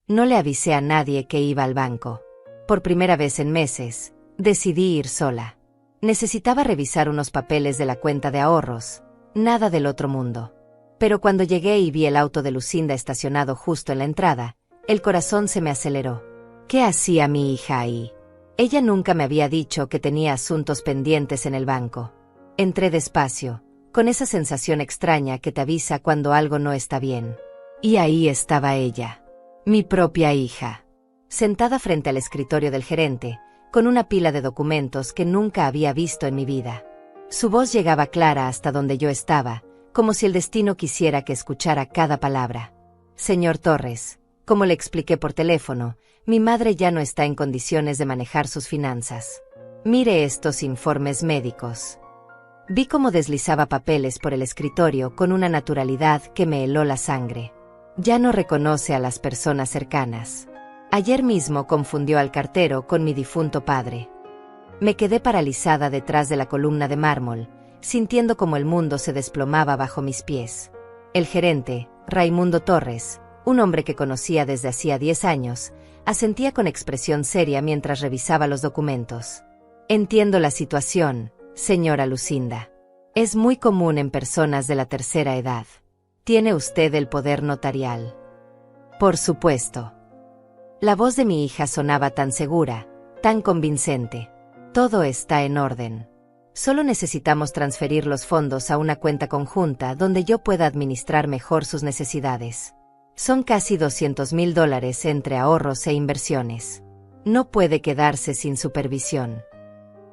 No le avisé a nadie que iba al banco. Por primera vez en meses, decidí ir sola. Necesitaba revisar unos papeles de la cuenta de ahorros, nada del otro mundo. Pero cuando llegué y vi el auto de Lucinda estacionado justo en la entrada, el corazón se me aceleró. ¿Qué hacía mi hija ahí? Ella nunca me había dicho que tenía asuntos pendientes en el banco. Entré despacio, con esa sensación extraña que te avisa cuando algo no está bien. Y ahí estaba ella, mi propia hija, sentada frente al escritorio del gerente, con una pila de documentos que nunca había visto en mi vida. Su voz llegaba clara hasta donde yo estaba, como si el destino quisiera que escuchara cada palabra. Señor Torres, como le expliqué por teléfono, mi madre ya no está en condiciones de manejar sus finanzas. Mire estos informes médicos. Vi cómo deslizaba papeles por el escritorio con una naturalidad que me heló la sangre. Ya no reconoce a las personas cercanas. Ayer mismo confundió al cartero con mi difunto padre. Me quedé paralizada detrás de la columna de mármol, sintiendo como el mundo se desplomaba bajo mis pies. El gerente, Raimundo Torres, un hombre que conocía desde hacía 10 años, asentía con expresión seria mientras revisaba los documentos. Entiendo la situación, señora Lucinda. Es muy común en personas de la tercera edad. ¿Tiene usted el poder notarial? Por supuesto. La voz de mi hija sonaba tan segura, tan convincente. Todo está en orden. Solo necesitamos transferir los fondos a una cuenta conjunta donde yo pueda administrar mejor sus necesidades. Son casi $200,000 entre ahorros e inversiones. No puede quedarse sin supervisión.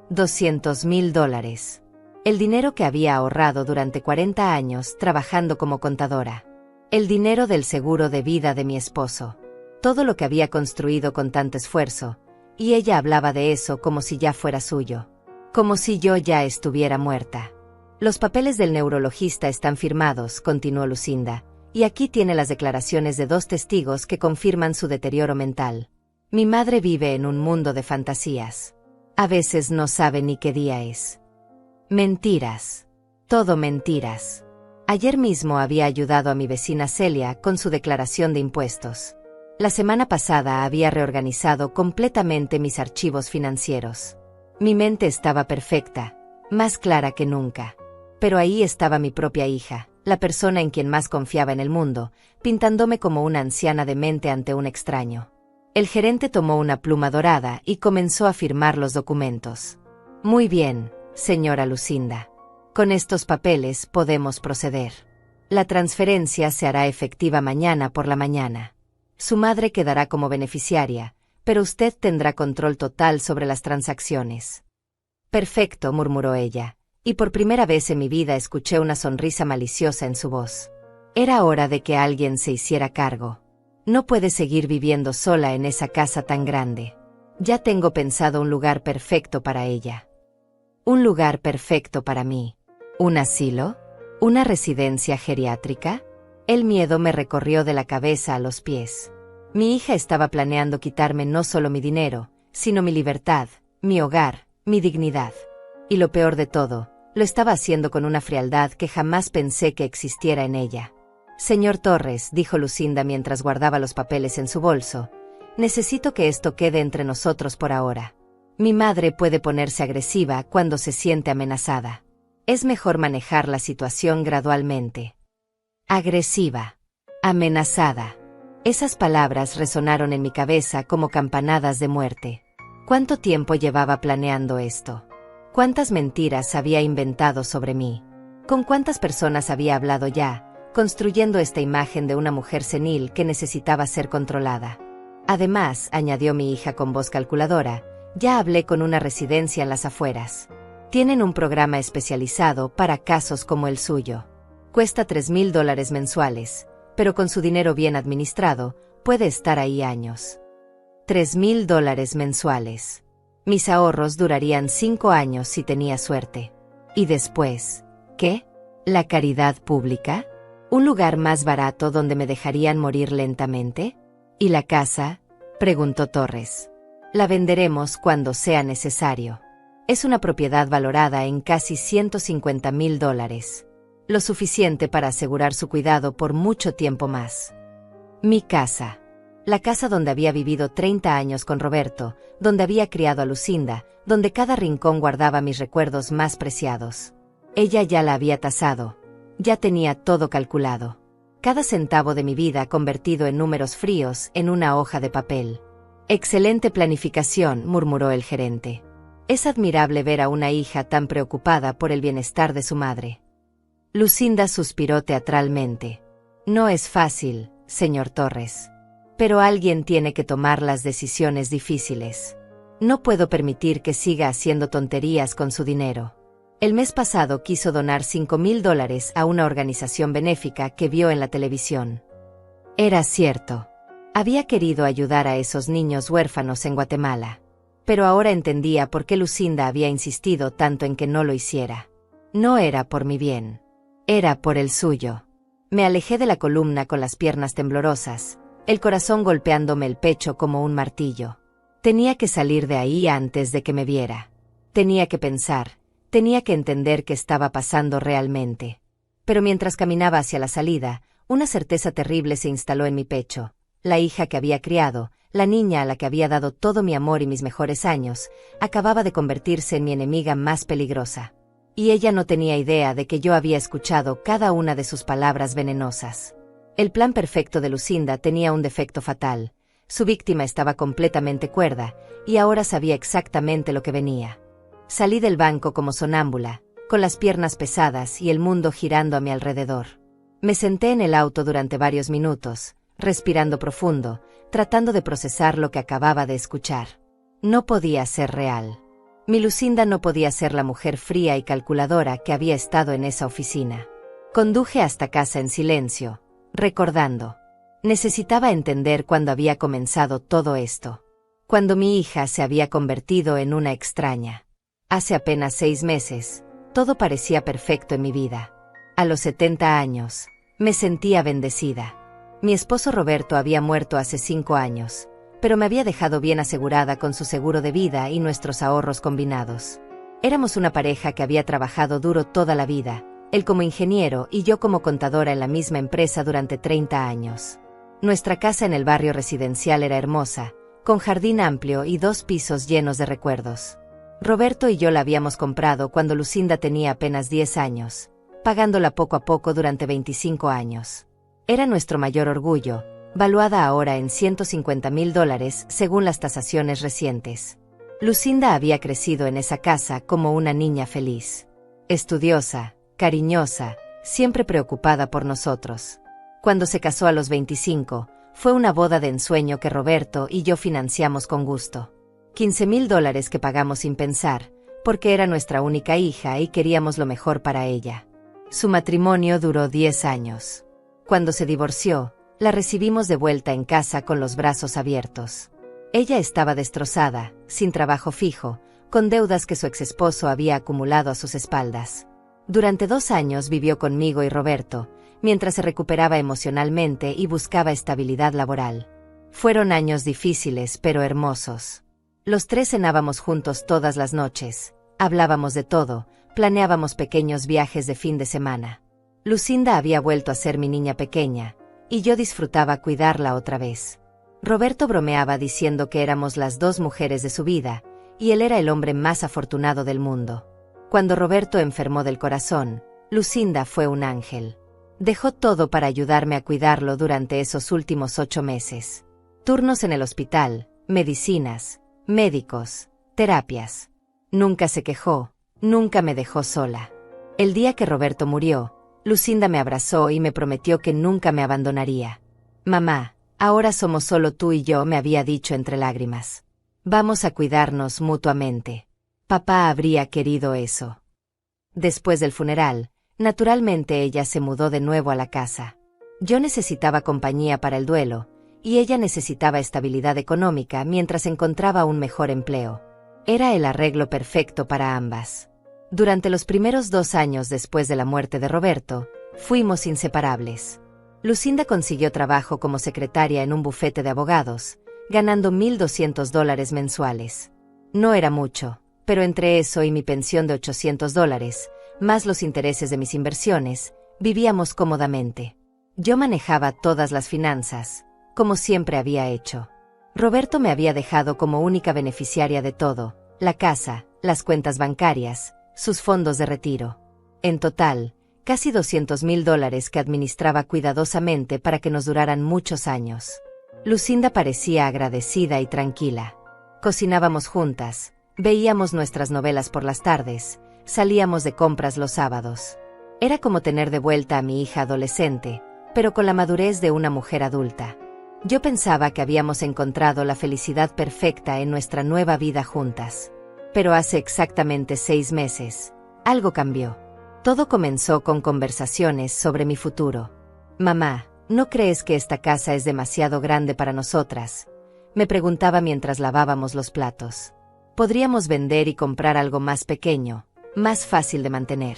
$200,000. El dinero que había ahorrado durante 40 años trabajando como contadora. El dinero del seguro de vida de mi esposo. Todo lo que había construido con tanto esfuerzo, y ella hablaba de eso como si ya fuera suyo. Como si yo ya estuviera muerta. Los papeles del neurologista están firmados, continuó Lucinda, y aquí tiene las declaraciones de 2 testigos que confirman su deterioro mental. Mi madre vive en un mundo de fantasías. A veces no sabe ni qué día es. Mentiras. Todo mentiras. Ayer mismo había ayudado a mi vecina Celia con su declaración de impuestos. La semana pasada había reorganizado completamente mis archivos financieros. Mi mente estaba perfecta, más clara que nunca. Pero ahí estaba mi propia hija, la persona en quien más confiaba en el mundo, pintándome como una anciana demente ante un extraño. El gerente tomó una pluma dorada y comenzó a firmar los documentos. Muy bien, señora Lucinda. Con estos papeles podemos proceder. La transferencia se hará efectiva mañana por la mañana. Su madre quedará como beneficiaria, pero usted tendrá control total sobre las transacciones. Perfecto, murmuró ella, y por primera vez en mi vida escuché una sonrisa maliciosa en su voz. Era hora de que alguien se hiciera cargo. No puede seguir viviendo sola en esa casa tan grande. Ya tengo pensado un lugar perfecto para ella. Un lugar perfecto para mí. ¿Un asilo? ¿Una residencia geriátrica? El miedo me recorrió de la cabeza a los pies. Mi hija estaba planeando quitarme no solo mi dinero, sino mi libertad, mi hogar, mi dignidad. Y lo peor de todo, lo estaba haciendo con una frialdad que jamás pensé que existiera en ella. Señor Torres, dijo Lucinda mientras guardaba los papeles en su bolso, necesito que esto quede entre nosotros por ahora. Mi madre puede ponerse agresiva cuando se siente amenazada. Es mejor manejar la situación gradualmente. Agresiva. Amenazada. Esas palabras resonaron en mi cabeza como campanadas de muerte. ¿Cuánto tiempo llevaba planeando esto? ¿Cuántas mentiras había inventado sobre mí? ¿Con cuántas personas había hablado ya, construyendo esta imagen de una mujer senil que necesitaba ser controlada? Además, añadió mi hija con voz calculadora, ya hablé con una residencia en las afueras. Tienen un programa especializado para casos como el suyo. Cuesta $3,000 mensuales, pero con su dinero bien administrado, puede estar ahí años. $3,000 mensuales. Mis ahorros durarían 5 años si tenía suerte. ¿Y después? ¿Qué? ¿La caridad pública? ¿Un lugar más barato donde me dejarían morir lentamente? ¿Y la casa? Preguntó Torres. La venderemos cuando sea necesario. Es una propiedad valorada en casi $150,000. Lo suficiente para asegurar su cuidado por mucho tiempo más. Mi casa. La casa donde había vivido 30 años con Roberto, donde había criado a Lucinda, donde cada rincón guardaba mis recuerdos más preciados. Ella ya la había tasado. Ya tenía todo calculado. Cada centavo de mi vida convertido en números fríos en una hoja de papel. Excelente planificación, murmuró el gerente. Es admirable ver a una hija tan preocupada por el bienestar de su madre. Lucinda suspiró teatralmente. No es fácil, señor Torres. Pero alguien tiene que tomar las decisiones difíciles. No puedo permitir que siga haciendo tonterías con su dinero. El mes pasado quiso donar $5,000 a una organización benéfica que vio en la televisión. Era cierto. Había querido ayudar a esos niños huérfanos en Guatemala. Pero ahora entendía por qué Lucinda había insistido tanto en que no lo hiciera. No era por mi bien. Era por el suyo. Me alejé de la columna con las piernas temblorosas, el corazón golpeándome el pecho como un martillo. Tenía que salir de ahí antes de que me viera. Tenía que pensar, tenía que entender qué estaba pasando realmente. Pero mientras caminaba hacia la salida, una certeza terrible se instaló en mi pecho. La hija que había criado, la niña a la que había dado todo mi amor y mis mejores años, acababa de convertirse en mi enemiga más peligrosa. Y ella no tenía idea de que yo había escuchado cada una de sus palabras venenosas. El plan perfecto de Lucinda tenía un defecto fatal. Su víctima estaba completamente cuerda, y ahora sabía exactamente lo que venía. Salí del banco como sonámbula, con las piernas pesadas y el mundo girando a mi alrededor. Me senté en el auto durante varios minutos, respirando profundo, tratando de procesar lo que acababa de escuchar. No podía ser real. Mi Lucinda no podía ser la mujer fría y calculadora que había estado en esa oficina. Conduje hasta casa en silencio, recordando. Necesitaba entender cuándo había comenzado todo esto. Cuando mi hija se había convertido en una extraña. Hace apenas 6 meses, todo parecía perfecto en mi vida. A los 70 años, me sentía bendecida. Mi esposo Roberto había muerto hace 5 años, pero me había dejado bien asegurada con su seguro de vida y nuestros ahorros combinados. Éramos una pareja que había trabajado duro toda la vida, él como ingeniero y yo como contadora en la misma empresa durante 30 años. Nuestra casa en el barrio residencial era hermosa, con jardín amplio y 2 pisos llenos de recuerdos. Roberto y yo la habíamos comprado cuando Lucinda tenía apenas 10 años, pagándola poco a poco durante 25 años. Era nuestro mayor orgullo, valuada ahora en $150,000 según las tasaciones recientes. Lucinda había crecido en esa casa como una niña feliz. Estudiosa, cariñosa, siempre preocupada por nosotros. Cuando se casó a los 25, fue una boda de ensueño que Roberto y yo financiamos con gusto. $15,000 que pagamos sin pensar, porque era nuestra única hija y queríamos lo mejor para ella. Su matrimonio duró 10 años. Cuando se divorció, la recibimos de vuelta en casa con los brazos abiertos. Ella estaba destrozada, sin trabajo fijo, con deudas que su exesposo había acumulado a sus espaldas. Durante 2 años vivió conmigo y Roberto, mientras se recuperaba emocionalmente y buscaba estabilidad laboral. Fueron años difíciles pero hermosos. Los 3 cenábamos juntos todas las noches, hablábamos de todo, planeábamos pequeños viajes de fin de semana. Lucinda había vuelto a ser mi niña pequeña, y yo disfrutaba cuidarla otra vez. Roberto bromeaba diciendo que éramos las 2 mujeres de su vida, y él era el hombre más afortunado del mundo. Cuando Roberto enfermó del corazón, Lucinda fue un ángel. Dejó todo para ayudarme a cuidarlo durante esos últimos 8 meses. Turnos en el hospital, medicinas, médicos, terapias. Nunca se quejó, nunca me dejó sola. El día que Roberto murió, Lucinda me abrazó y me prometió que nunca me abandonaría. Mamá, ahora somos solo tú y yo, me había dicho entre lágrimas. Vamos a cuidarnos mutuamente. Papá habría querido eso. Después del funeral, naturalmente ella se mudó de nuevo a la casa. Yo necesitaba compañía para el duelo, y ella necesitaba estabilidad económica mientras encontraba un mejor empleo. Era el arreglo perfecto para ambas. Durante los primeros 2 años después de la muerte de Roberto, fuimos inseparables. Lucinda consiguió trabajo como secretaria en un bufete de abogados, ganando $1,200 mensuales. No era mucho, pero entre eso y mi pensión de $800, más los intereses de mis inversiones, vivíamos cómodamente. Yo manejaba todas las finanzas, como siempre había hecho. Roberto me había dejado como única beneficiaria de todo: la casa, las cuentas bancarias, sus fondos de retiro. En total, casi $200,000 que administraba cuidadosamente para que nos duraran muchos años. Lucinda parecía agradecida y tranquila. Cocinábamos juntas, veíamos nuestras novelas por las tardes, salíamos de compras los sábados. Era como tener de vuelta a mi hija adolescente, pero con la madurez de una mujer adulta. Yo pensaba que habíamos encontrado la felicidad perfecta en nuestra nueva vida juntas. Pero hace exactamente 6 meses, algo cambió. Todo comenzó con conversaciones sobre mi futuro. «Mamá, ¿no crees que esta casa es demasiado grande para nosotras?», me preguntaba mientras lavábamos los platos. «Podríamos vender y comprar algo más pequeño, más fácil de mantener».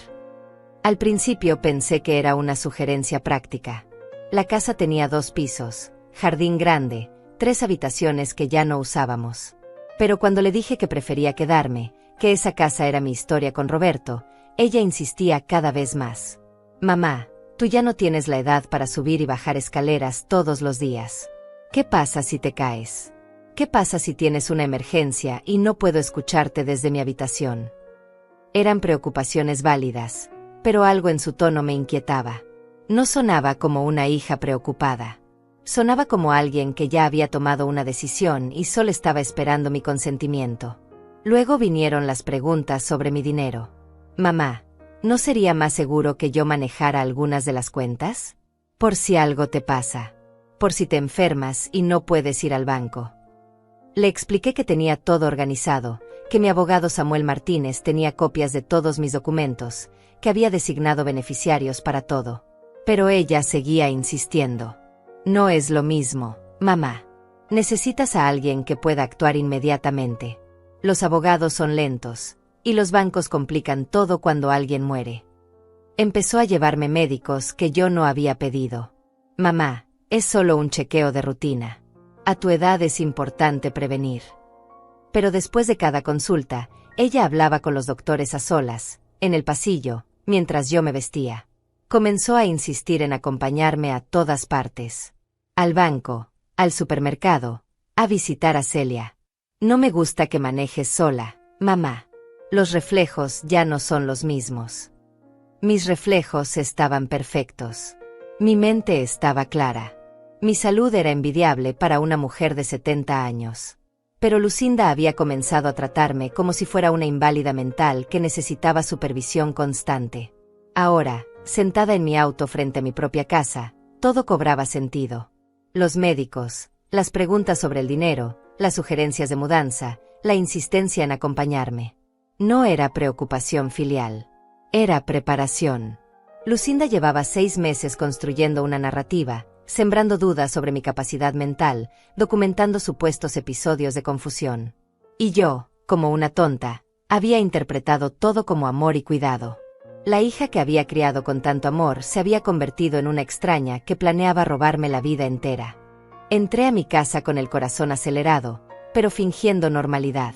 Al principio pensé que era una sugerencia práctica. La casa tenía 2 pisos, jardín grande, 3 habitaciones que ya no usábamos. Pero cuando le dije que prefería quedarme, que esa casa era mi historia con Roberto, ella insistía cada vez más. «Mamá, tú ya no tienes la edad para subir y bajar escaleras todos los días. ¿Qué pasa si te caes? ¿Qué pasa si tienes una emergencia y no puedo escucharte desde mi habitación?». Eran preocupaciones válidas, pero algo en su tono me inquietaba. No sonaba como una hija preocupada. Sonaba como alguien que ya había tomado una decisión y solo estaba esperando mi consentimiento. Luego vinieron las preguntas sobre mi dinero. «Mamá, ¿no sería más seguro que yo manejara algunas de las cuentas? Por si algo te pasa. Por si te enfermas y no puedes ir al banco». Le expliqué que tenía todo organizado, que mi abogado Samuel Martínez tenía copias de todos mis documentos, que había designado beneficiarios para todo. Pero ella seguía insistiendo. «No es lo mismo, mamá. Necesitas a alguien que pueda actuar inmediatamente. Los abogados son lentos, y los bancos complican todo cuando alguien muere». Empezó a llevarme médicos que yo no había pedido. «Mamá, es solo un chequeo de rutina. A tu edad es importante prevenir». Pero después de cada consulta, ella hablaba con los doctores a solas, en el pasillo, mientras yo me vestía. Comenzó a insistir en acompañarme a todas partes. Al banco, al supermercado, a visitar a Celia. «No me gusta que manejes sola, mamá. Los reflejos ya no son los mismos». Mis reflejos estaban perfectos. Mi mente estaba clara. Mi salud era envidiable para una mujer de 70 años. Pero Lucinda había comenzado a tratarme como si fuera una inválida mental que necesitaba supervisión constante. Ahora, sentada en mi auto frente a mi propia casa, todo cobraba sentido. Los médicos, las preguntas sobre el dinero, las sugerencias de mudanza, la insistencia en acompañarme. No era preocupación filial. Era preparación. Lucinda llevaba 6 meses construyendo una narrativa, sembrando dudas sobre mi capacidad mental, documentando supuestos episodios de confusión. Y yo, como una tonta, había interpretado todo como amor y cuidado. La hija que había criado con tanto amor se había convertido en una extraña que planeaba robarme la vida entera. Entré a mi casa con el corazón acelerado, pero fingiendo normalidad.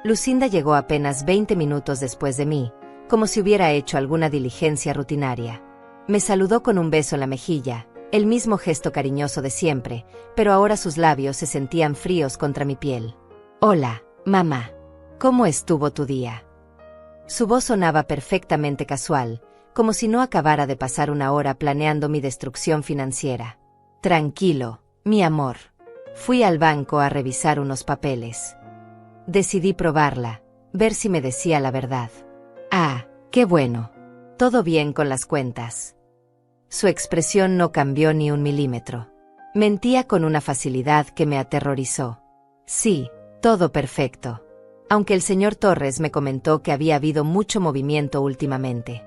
Lucinda llegó apenas 20 minutos después de mí, como si hubiera hecho alguna diligencia rutinaria. Me saludó con un beso en la mejilla, el mismo gesto cariñoso de siempre, pero ahora sus labios se sentían fríos contra mi piel. «Hola, mamá. ¿Cómo estuvo tu día?». Su voz sonaba perfectamente casual, como si no acabara de pasar una hora planeando mi destrucción financiera. «Tranquilo, mi amor. Fui al banco a revisar unos papeles. Decidí probarla, ver si me decía la verdad. Ah, qué bueno. Todo bien con las cuentas». Su expresión no cambió ni un milímetro. Mentía con una facilidad que me aterrorizó. «Sí, todo perfecto. Aunque el señor Torres me comentó que había habido mucho movimiento últimamente».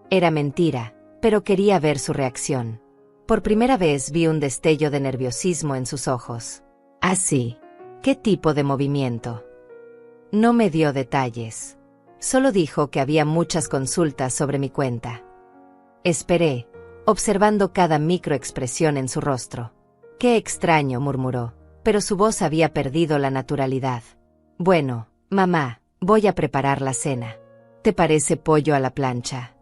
Era mentira, pero quería ver su reacción. Por primera vez vi un destello de nerviosismo en sus ojos. «¿Ah, sí? ¿Qué tipo de movimiento?». No me dio detalles. Solo dijo que había muchas consultas sobre mi cuenta. Esperé, observando cada microexpresión en su rostro. «Qué extraño», murmuró, pero su voz había perdido la naturalidad. «Bueno, mamá, voy a preparar la cena. ¿Te parece pollo a la plancha?».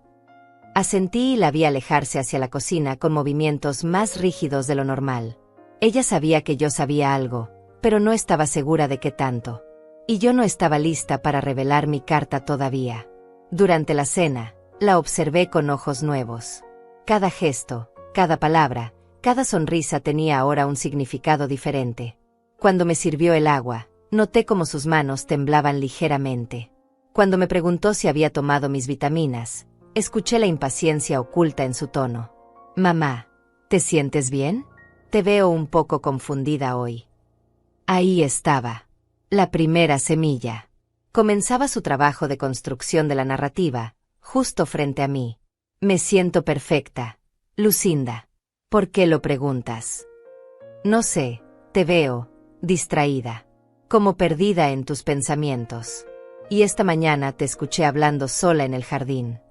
Asentí y la vi alejarse hacia la cocina con movimientos más rígidos de lo normal. Ella sabía que yo sabía algo, pero no estaba segura de qué tanto. Y yo no estaba lista para revelar mi carta todavía. Durante la cena, la observé con ojos nuevos. Cada gesto, cada palabra, cada sonrisa tenía ahora un significado diferente. Cuando me sirvió el agua, noté cómo sus manos temblaban ligeramente. Cuando me preguntó si había tomado mis vitaminas, escuché la impaciencia oculta en su tono. Mamá, ¿te sientes bien? Te veo un poco confundida hoy. Ahí estaba. La primera semilla. Comenzaba su trabajo de construcción de la narrativa, justo frente a mí. Me siento perfecta, Lucinda. ¿Por qué lo preguntas? No sé, te veo, distraída, como perdida en tus pensamientos. Y esta mañana te escuché hablando sola en el jardín.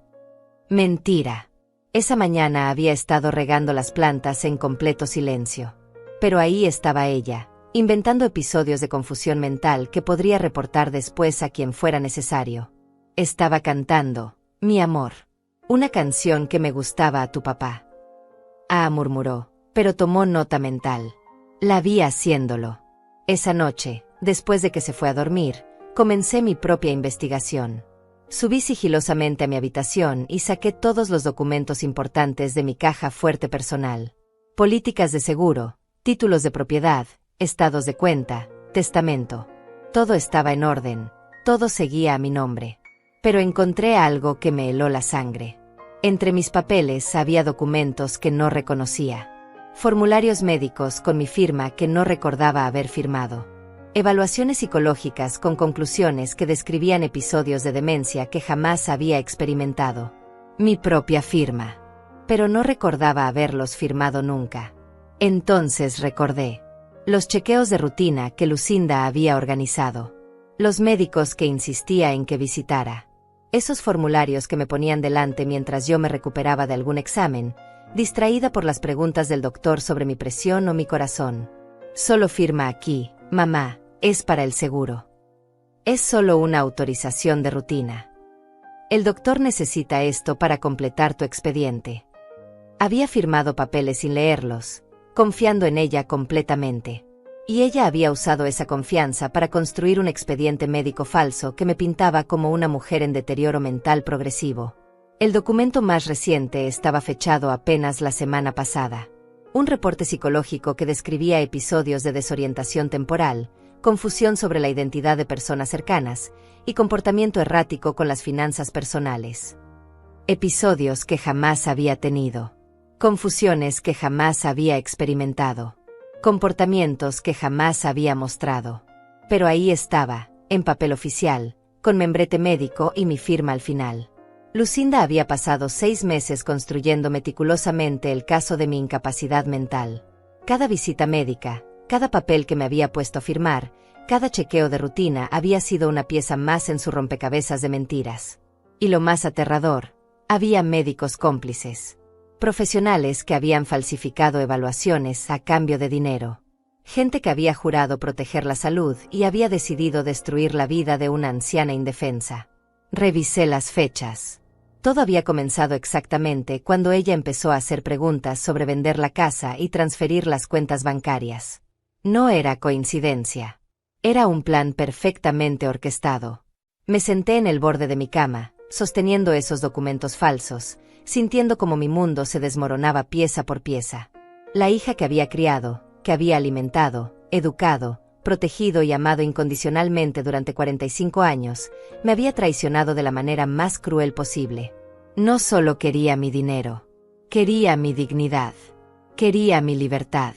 Mentira. Esa mañana había estado regando las plantas en completo silencio. Pero ahí estaba ella, inventando episodios de confusión mental que podría reportar después a quien fuera necesario. Estaba cantando, mi amor, una canción que me gustaba a tu papá. Ah, murmuró, pero tomó nota mental. La vi haciéndolo. Esa noche, después de que se fue a dormir, comencé mi propia investigación. Subí sigilosamente a mi habitación y saqué todos los documentos importantes de mi caja fuerte personal. Políticas de seguro, títulos de propiedad, estados de cuenta, testamento. Todo estaba en orden, todo seguía a mi nombre. Pero encontré algo que me heló la sangre. Entre mis papeles había documentos que no reconocía. Formularios médicos con mi firma que no recordaba haber firmado. Evaluaciones psicológicas con conclusiones que describían episodios de demencia que jamás había experimentado. Mi propia firma. Pero no recordaba haberlos firmado nunca. Entonces recordé. Los chequeos de rutina que Lucinda había organizado. Los médicos que insistía en que visitara. Esos formularios que me ponían delante mientras yo me recuperaba de algún examen, distraída por las preguntas del doctor sobre mi presión o mi corazón. Solo firma aquí, mamá. Es para el seguro. Es solo una autorización de rutina. El doctor necesita esto para completar tu expediente. Había firmado papeles sin leerlos, confiando en ella completamente. Y ella había usado esa confianza para construir un expediente médico falso que me pintaba como una mujer en deterioro mental progresivo. El documento más reciente estaba fechado apenas la semana pasada. Un reporte psicológico que describía episodios de desorientación temporal, confusión sobre la identidad de personas cercanas, y comportamiento errático con las finanzas personales. Episodios que jamás había tenido. Confusiones que jamás había experimentado. Comportamientos que jamás había mostrado. Pero ahí estaba, en papel oficial, con membrete médico y mi firma al final. Lucinda había pasado 6 meses construyendo meticulosamente el caso de mi incapacidad mental. Cada visita médica, cada papel que me había puesto a firmar, cada chequeo de rutina había sido una pieza más en su rompecabezas de mentiras. Y lo más aterrador, había médicos cómplices. Profesionales que habían falsificado evaluaciones a cambio de dinero. Gente que había jurado proteger la salud y había decidido destruir la vida de una anciana indefensa. Revisé las fechas. Todo había comenzado exactamente cuando ella empezó a hacer preguntas sobre vender la casa y transferir las cuentas bancarias. No era coincidencia. Era un plan perfectamente orquestado. Me senté en el borde de mi cama, sosteniendo esos documentos falsos, sintiendo como mi mundo se desmoronaba pieza por pieza. La hija que había criado, que había alimentado, educado, protegido y amado incondicionalmente durante 45 años, me había traicionado de la manera más cruel posible. No solo quería mi dinero. Quería mi dignidad. Quería mi libertad.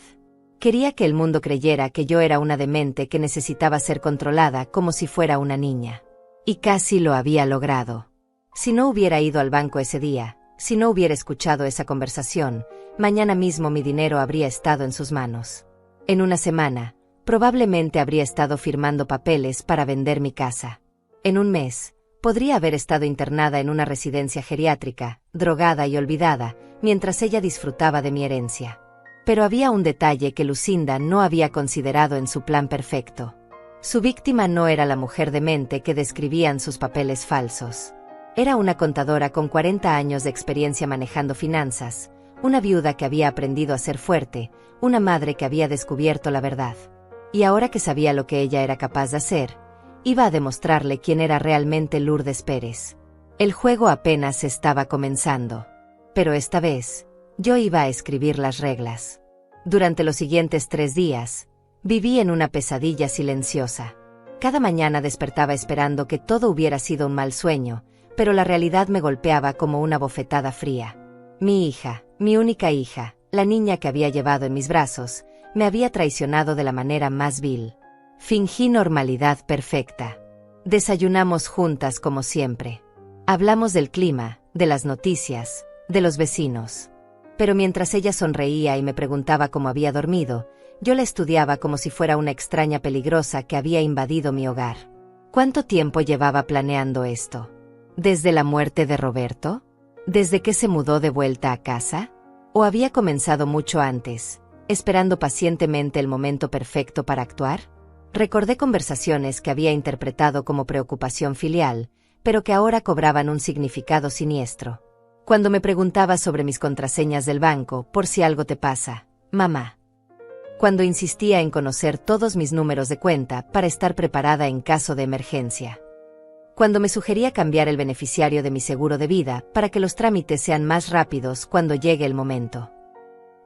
Quería que el mundo creyera que yo era una demente que necesitaba ser controlada como si fuera una niña. Y casi lo había logrado. Si no hubiera ido al banco ese día, si no hubiera escuchado esa conversación, mañana mismo mi dinero habría estado en sus manos. En una semana, probablemente habría estado firmando papeles para vender mi casa. En un mes, podría haber estado internada en una residencia geriátrica, drogada y olvidada, mientras ella disfrutaba de mi herencia. Pero había un detalle que Lucinda no había considerado en su plan perfecto. Su víctima no era la mujer demente que describían sus papeles falsos. Era una contadora con 40 años de experiencia manejando finanzas, una viuda que había aprendido a ser fuerte, una madre que había descubierto la verdad. Y ahora que sabía lo que ella era capaz de hacer, iba a demostrarle quién era realmente Lourdes Pérez. El juego apenas estaba comenzando. Pero esta vez, yo iba a escribir las reglas. Durante los siguientes 3 días, viví en una pesadilla silenciosa. Cada mañana despertaba esperando que todo hubiera sido un mal sueño, pero la realidad me golpeaba como una bofetada fría. Mi hija, mi única hija, la niña que había llevado en mis brazos, me había traicionado de la manera más vil. Fingí normalidad perfecta. Desayunamos juntas como siempre. Hablamos del clima, de las noticias, de los vecinos. Pero mientras ella sonreía y me preguntaba cómo había dormido, yo la estudiaba como si fuera una extraña peligrosa que había invadido mi hogar. ¿Cuánto tiempo llevaba planeando esto? ¿Desde la muerte de Roberto? ¿Desde que se mudó de vuelta a casa? ¿O había comenzado mucho antes, esperando pacientemente el momento perfecto para actuar? Recordé conversaciones que había interpretado como preocupación filial, pero que ahora cobraban un significado siniestro. Cuando me preguntaba sobre mis contraseñas del banco, por si algo te pasa, mamá. Cuando insistía en conocer todos mis números de cuenta para estar preparada en caso de emergencia. Cuando me sugería cambiar el beneficiario de mi seguro de vida para que los trámites sean más rápidos cuando llegue el momento.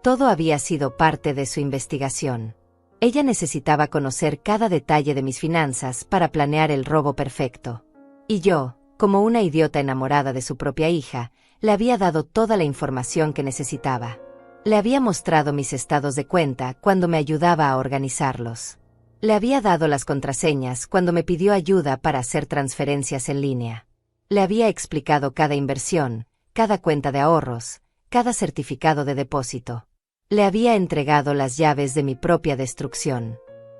Todo había sido parte de su investigación. Ella necesitaba conocer cada detalle de mis finanzas para planear el robo perfecto. Y yo, como una idiota enamorada de su propia hija, le había dado toda la información que necesitaba. Le había mostrado mis estados de cuenta cuando me ayudaba a organizarlos. Le había dado las contraseñas cuando me pidió ayuda para hacer transferencias en línea. Le había explicado cada inversión, cada cuenta de ahorros, cada certificado de depósito. Le había entregado las llaves de mi propia destrucción.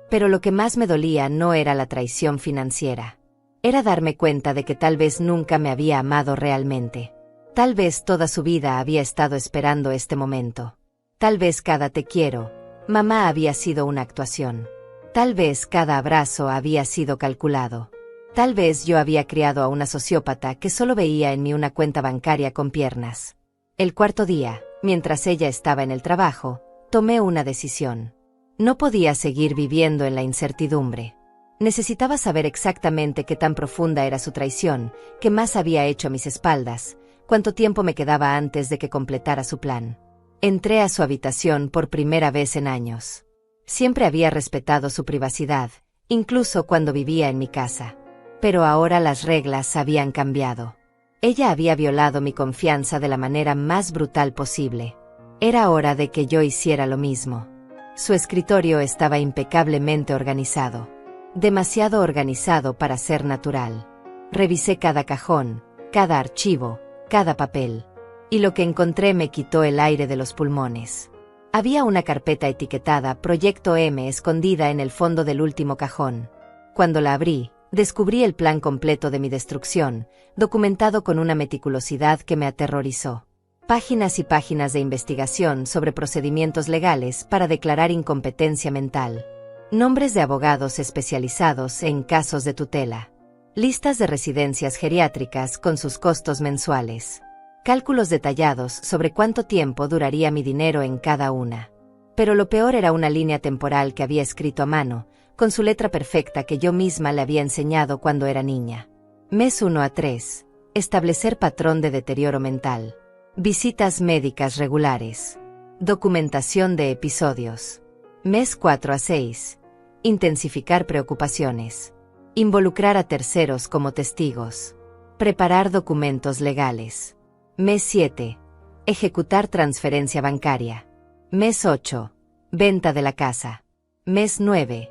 Pero lo que más me dolía no era la traición financiera. Era darme cuenta de que tal vez nunca me había amado realmente. Tal vez toda su vida había estado esperando este momento. Tal vez cada te quiero, mamá, había sido una actuación. Tal vez cada abrazo había sido calculado. Tal vez yo había criado a una sociópata que solo veía en mí una cuenta bancaria con piernas. El 4.º día, mientras ella estaba en el trabajo, tomé una decisión. No podía seguir viviendo en la incertidumbre. Necesitaba saber exactamente qué tan profunda era su traición, qué más había hecho a mis espaldas, cuánto tiempo me quedaba antes de que completara su plan. Entré a su habitación por primera vez en años. Siempre había respetado su privacidad, incluso cuando vivía en mi casa. Pero ahora las reglas habían cambiado. Ella había violado mi confianza de la manera más brutal posible. Era hora de que yo hiciera lo mismo. Su escritorio estaba impecablemente organizado. Demasiado organizado para ser natural. Revisé cada cajón, cada archivo, cada papel. Y lo que encontré me quitó el aire de los pulmones. Había una carpeta etiquetada Proyecto M escondida en el fondo del último cajón. Cuando la abrí, descubrí el plan completo de mi destrucción, documentado con una meticulosidad que me aterrorizó. Páginas y páginas de investigación sobre procedimientos legales para declarar incompetencia mental. Nombres de abogados especializados en casos de tutela. Listas de residencias geriátricas con sus costos mensuales. Cálculos detallados sobre cuánto tiempo duraría mi dinero en cada una. Pero lo peor era una línea temporal que había escrito a mano, con su letra perfecta que yo misma le había enseñado cuando era niña. Mes 1 a 3. Establecer patrón de deterioro mental. Visitas médicas regulares. Documentación de episodios. Mes 4 a 6. Intensificar preocupaciones. Involucrar a terceros como testigos. Preparar documentos legales. Mes 7. Ejecutar transferencia bancaria. Mes 8. Venta de la casa. Mes 9.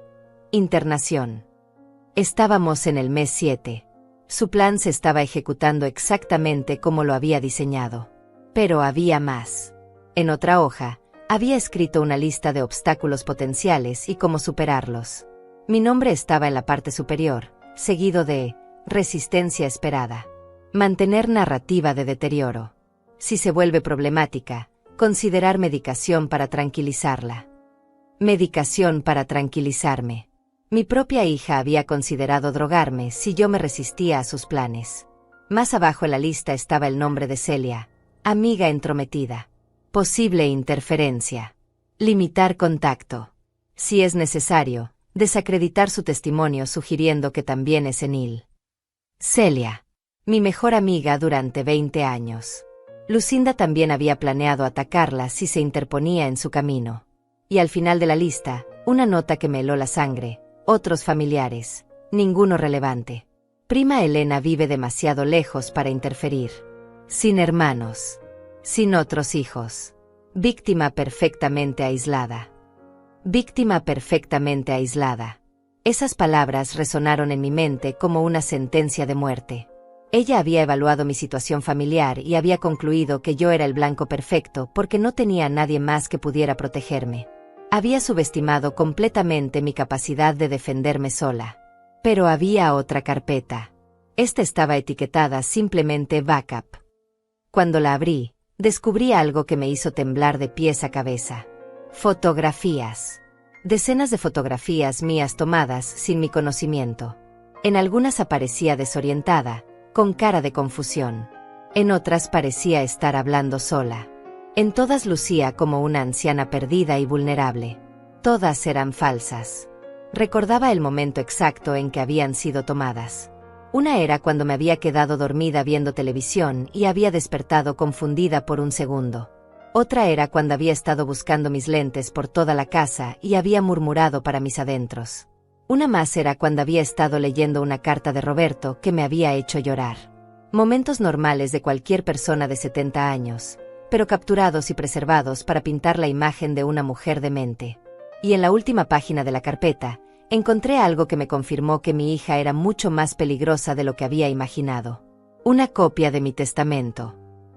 Internación. Estábamos en el mes 7. Su plan se estaba ejecutando exactamente como lo había diseñado. Pero había más. En otra hoja, había escrito una lista de obstáculos potenciales y cómo superarlos. Mi nombre estaba en la parte superior, seguido de resistencia esperada. Mantener narrativa de deterioro. Si se vuelve problemática, considerar medicación para tranquilizarla. Medicación para tranquilizarme. Mi propia hija había considerado drogarme si yo me resistía a sus planes. Más abajo en la lista estaba el nombre de Celia, amiga entrometida. Posible interferencia. Limitar contacto. Si es necesario, desacreditar su testimonio sugiriendo que también es senil. Celia. Mi mejor amiga durante 20 años. Lucinda también había planeado atacarla si se interponía en su camino. Y al final de la lista, una nota que me heló la sangre, otros familiares, ninguno relevante. Prima Elena vive demasiado lejos para interferir. Sin hermanos. Sin otros hijos. Víctima perfectamente aislada. Víctima perfectamente aislada. Esas palabras resonaron en mi mente como una sentencia de muerte. Ella había evaluado mi situación familiar y había concluido que yo era el blanco perfecto porque no tenía a nadie más que pudiera protegerme. Había subestimado completamente mi capacidad de defenderme sola. Pero había otra carpeta. Esta estaba etiquetada simplemente backup. Cuando la abrí, descubrí algo que me hizo temblar de pies a cabeza. Fotografías. Decenas de fotografías mías tomadas sin mi conocimiento. En algunas aparecía desorientada, con cara de confusión. En otras parecía estar hablando sola. En todas lucía como una anciana perdida y vulnerable. Todas eran falsas. Recordaba el momento exacto en que habían sido tomadas. Una era cuando me había quedado dormida viendo televisión y había despertado confundida por un segundo. Otra era cuando había estado buscando mis lentes por toda la casa y había murmurado para mis adentros. Una más era cuando había estado leyendo una carta de Roberto que me había hecho llorar. Momentos normales de cualquier persona de 70 años, pero capturados y preservados para pintar la imagen de una mujer demente. Y en la última página de la carpeta, encontré algo que me confirmó que mi hija era mucho más peligrosa de lo que había imaginado. Una copia de mi testamento.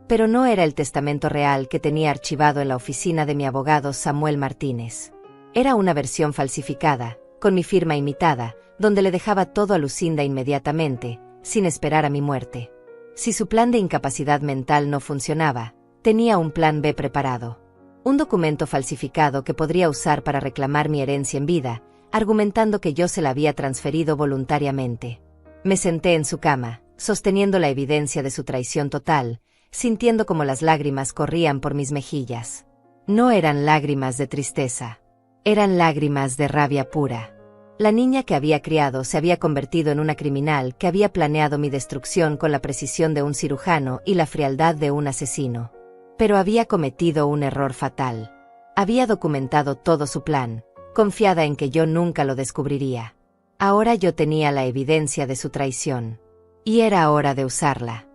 Pero no era el testamento real que tenía archivado en la oficina de mi abogado Samuel Martínez. Era una versión falsificada, con mi firma imitada, donde le dejaba todo a Lucinda inmediatamente, sin esperar a mi muerte. Si su plan de incapacidad mental no funcionaba, tenía un plan B preparado. Un documento falsificado que podría usar para reclamar mi herencia en vida, argumentando que yo se la había transferido voluntariamente. Me senté en su cama, sosteniendo la evidencia de su traición total, sintiendo como las lágrimas corrían por mis mejillas. No eran lágrimas de tristeza. Eran lágrimas de rabia pura. La niña que había criado se había convertido en una criminal que había planeado mi destrucción con la precisión de un cirujano y la frialdad de un asesino. Pero había cometido un error fatal. Había documentado todo su plan, confiada en que yo nunca lo descubriría. Ahora yo tenía la evidencia de su traición. Y era hora de usarla.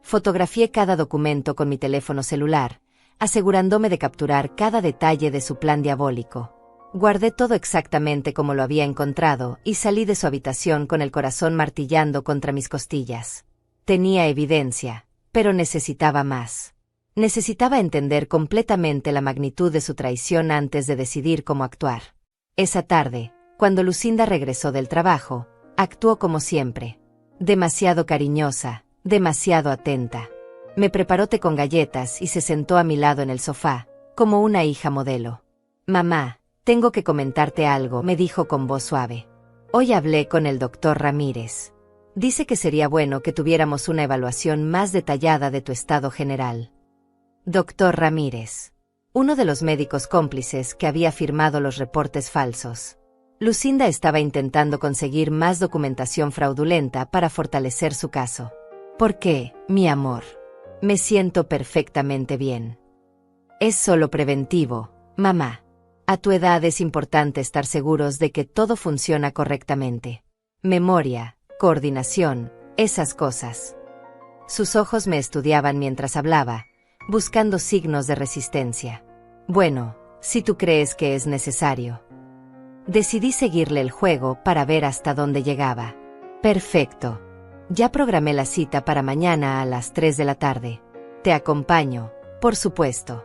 Fotografié cada documento con mi teléfono celular, asegurándome de capturar cada detalle de su plan diabólico. Guardé todo exactamente como lo había encontrado y salí de su habitación con el corazón martillando contra mis costillas. Tenía evidencia, pero necesitaba más. Necesitaba entender completamente la magnitud de su traición antes de decidir cómo actuar. Esa tarde, cuando Lucinda regresó del trabajo, actuó como siempre. Demasiado cariñosa, demasiado atenta. Me preparó té con galletas y se sentó a mi lado en el sofá, como una hija modelo. «Mamá, tengo que comentarte algo», me dijo con voz suave. «Hoy hablé con el doctor Ramírez. Dice que sería bueno que tuviéramos una evaluación más detallada de tu estado general». Doctor Ramírez. Uno de los médicos cómplices que había firmado los reportes falsos. Lucinda estaba intentando conseguir más documentación fraudulenta para fortalecer su caso. «¿Por qué, mi amor? Me siento perfectamente bien. Es solo preventivo, mamá. A tu edad es importante estar seguros de que todo funciona correctamente. Memoria, coordinación, esas cosas». Sus ojos me estudiaban mientras hablaba, buscando signos de resistencia. «Bueno, si tú crees que es necesario». Decidí seguirle el juego para ver hasta dónde llegaba. «Perfecto. Ya programé la cita para mañana a las 3 de la tarde. Te acompaño, por supuesto».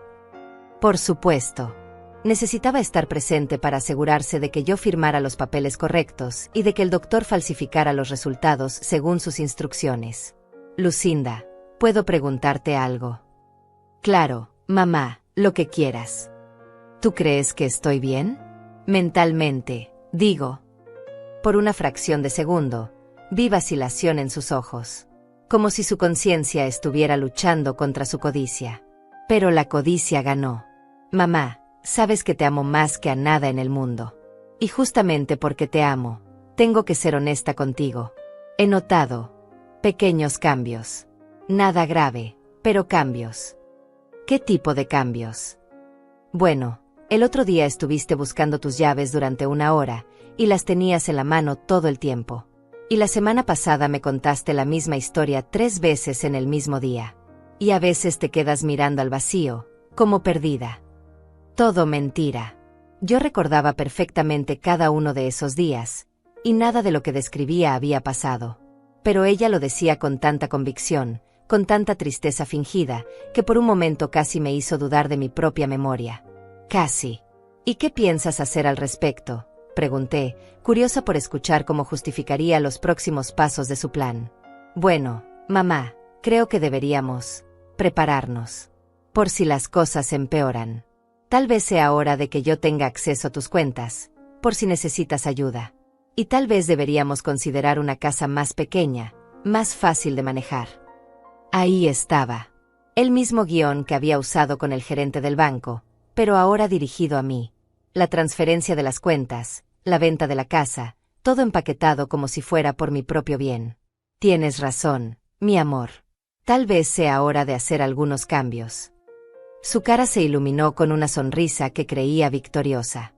Por supuesto. Necesitaba estar presente para asegurarse de que yo firmara los papeles correctos y de que el doctor falsificara los resultados según sus instrucciones. «Lucinda, ¿puedo preguntarte algo?» «Claro, mamá, lo que quieras». «¿Tú crees que estoy bien?» «Mentalmente, digo». Por una fracción de segundo, vi vacilación en sus ojos, como si su conciencia estuviera luchando contra su codicia. Pero la codicia ganó. Mamá, sabes que te amo más que a nada en el mundo. Y justamente porque te amo, tengo que ser honesta contigo. He notado pequeños cambios. Nada grave, pero cambios. ¿Qué tipo de cambios? Bueno, el otro día estuviste buscando tus llaves durante 1 hora, y las tenías en la mano todo el tiempo. Y la semana pasada me contaste la misma historia 3 veces en el mismo día. Y a veces te quedas mirando al vacío, como perdida. Todo mentira. Yo recordaba perfectamente cada uno de esos días, y nada de lo que describía había pasado. Pero ella lo decía con tanta convicción, con tanta tristeza fingida, que por un momento casi me hizo dudar de mi propia memoria. Casi. ¿Y qué piensas hacer al respecto?, pregunté, curiosa por escuchar cómo justificaría los próximos pasos de su plan. Bueno, mamá, creo que deberíamos prepararnos. Por si las cosas empeoran. Tal vez sea hora de que yo tenga acceso a tus cuentas, por si necesitas ayuda. Y tal vez deberíamos considerar una casa más pequeña, más fácil de manejar. Ahí estaba. El mismo guión que había usado con el gerente del banco, pero ahora dirigido a mí. La transferencia de las cuentas, la venta de la casa, todo empaquetado como si fuera por mi propio bien. Tienes razón, mi amor. Tal vez sea hora de hacer algunos cambios. Su cara se iluminó con una sonrisa que creía victoriosa.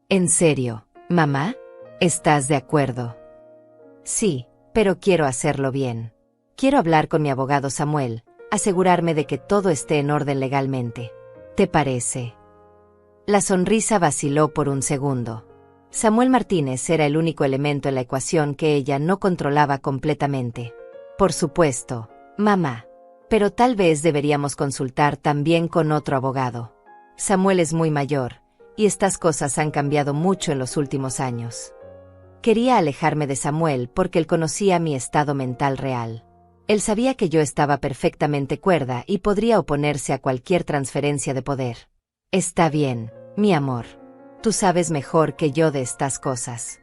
¿En serio, mamá? ¿Estás de acuerdo? Sí, pero quiero hacerlo bien. Quiero hablar con mi abogado Samuel, asegurarme de que todo esté en orden legalmente. ¿Te parece? La sonrisa vaciló por un segundo. Samuel Martínez era el único elemento en la ecuación que ella no controlaba completamente. Por supuesto, mamá. Pero tal vez deberíamos consultar también con otro abogado. Samuel es muy mayor, y estas cosas han cambiado mucho en los últimos años. Quería alejarme de Samuel porque él conocía mi estado mental real. Él sabía que yo estaba perfectamente cuerda y podría oponerse a cualquier transferencia de poder. Está bien, mi amor. Tú sabes mejor que yo de estas cosas.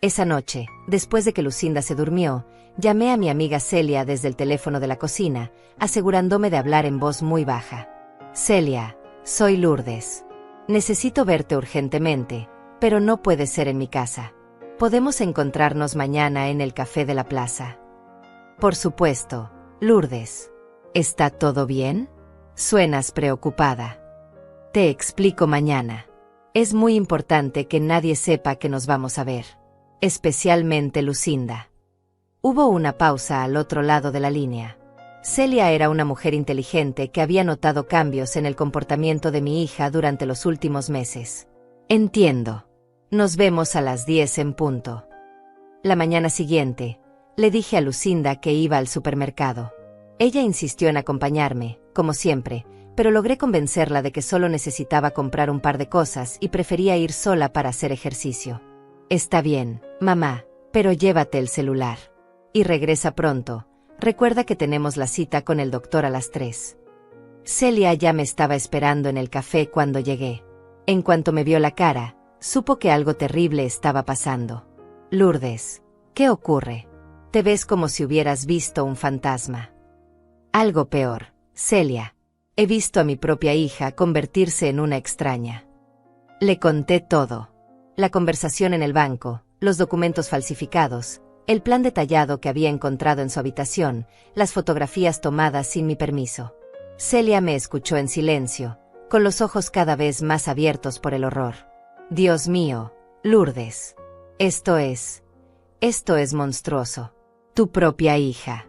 Esa noche, después de que Lucinda se durmió, llamé a mi amiga Celia desde el teléfono de la cocina, asegurándome de hablar en voz muy baja. Celia, soy Lourdes. Necesito verte urgentemente, pero no puede ser en mi casa. ¿Podemos encontrarnos mañana en el café de la plaza? Por supuesto, Lourdes. ¿Está todo bien? Suenas preocupada. Te explico mañana. Es muy importante que nadie sepa que nos vamos a ver. Especialmente Lucinda. Hubo una pausa al otro lado de la línea. Celia era una mujer inteligente que había notado cambios en el comportamiento de mi hija durante los últimos meses. Entiendo. Nos vemos a las 10 en punto. La mañana siguiente, le dije a Lucinda que iba al supermercado. Ella insistió en acompañarme, como siempre, pero logré convencerla de que solo necesitaba comprar un par de cosas y prefería ir sola para hacer ejercicio. Está bien, mamá, pero llévate el celular. Y regresa pronto. Recuerda que tenemos la cita con el doctor a las 3. Celia ya me estaba esperando en el café cuando llegué. En cuanto me vio la cara, supo que algo terrible estaba pasando. Lourdes, ¿qué ocurre? Te ves como si hubieras visto un fantasma. Algo peor, Celia. He visto a mi propia hija convertirse en una extraña. Le conté todo. La conversación en el banco, los documentos falsificados, el plan detallado que había encontrado en su habitación, las fotografías tomadas sin mi permiso. Celia me escuchó en silencio, con los ojos cada vez más abiertos por el horror. Dios mío, Lourdes. Esto es monstruoso. Tu propia hija.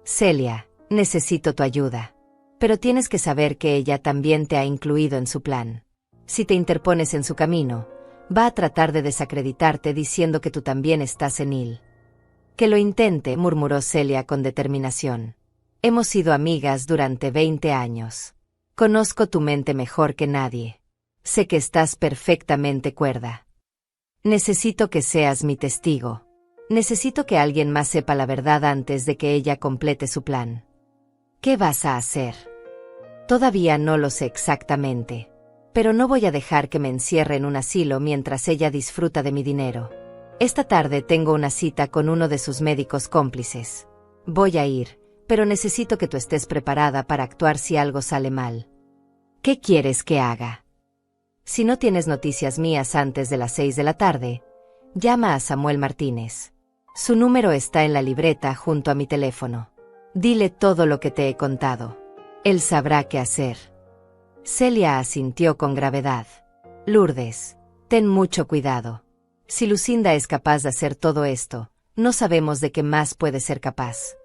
Celia, necesito tu ayuda. Pero tienes que saber que ella también te ha incluido en su plan. Si te interpones en su camino, va a tratar de desacreditarte diciendo que tú también estás senil. Que lo intente, murmuró Celia con determinación. Hemos sido amigas durante 20 años. Conozco tu mente mejor que nadie. Sé que estás perfectamente cuerda. Necesito que seas mi testigo. Necesito que alguien más sepa la verdad antes de que ella complete su plan. ¿Qué vas a hacer? Todavía no lo sé exactamente. Pero no voy a dejar que me encierre en un asilo mientras ella disfruta de mi dinero. Esta tarde tengo una cita con uno de sus médicos cómplices. Voy a ir, pero necesito que tú estés preparada para actuar si algo sale mal. ¿Qué quieres que haga? Si no tienes noticias mías antes de las 6 de la tarde, llama a Samuel Martínez. Su número está en la libreta junto a mi teléfono. Dile todo lo que te he contado. Él sabrá qué hacer. Celia asintió con gravedad. Lourdes, ten mucho cuidado. Si Lucinda es capaz de hacer todo esto, no sabemos de qué más puede ser capaz.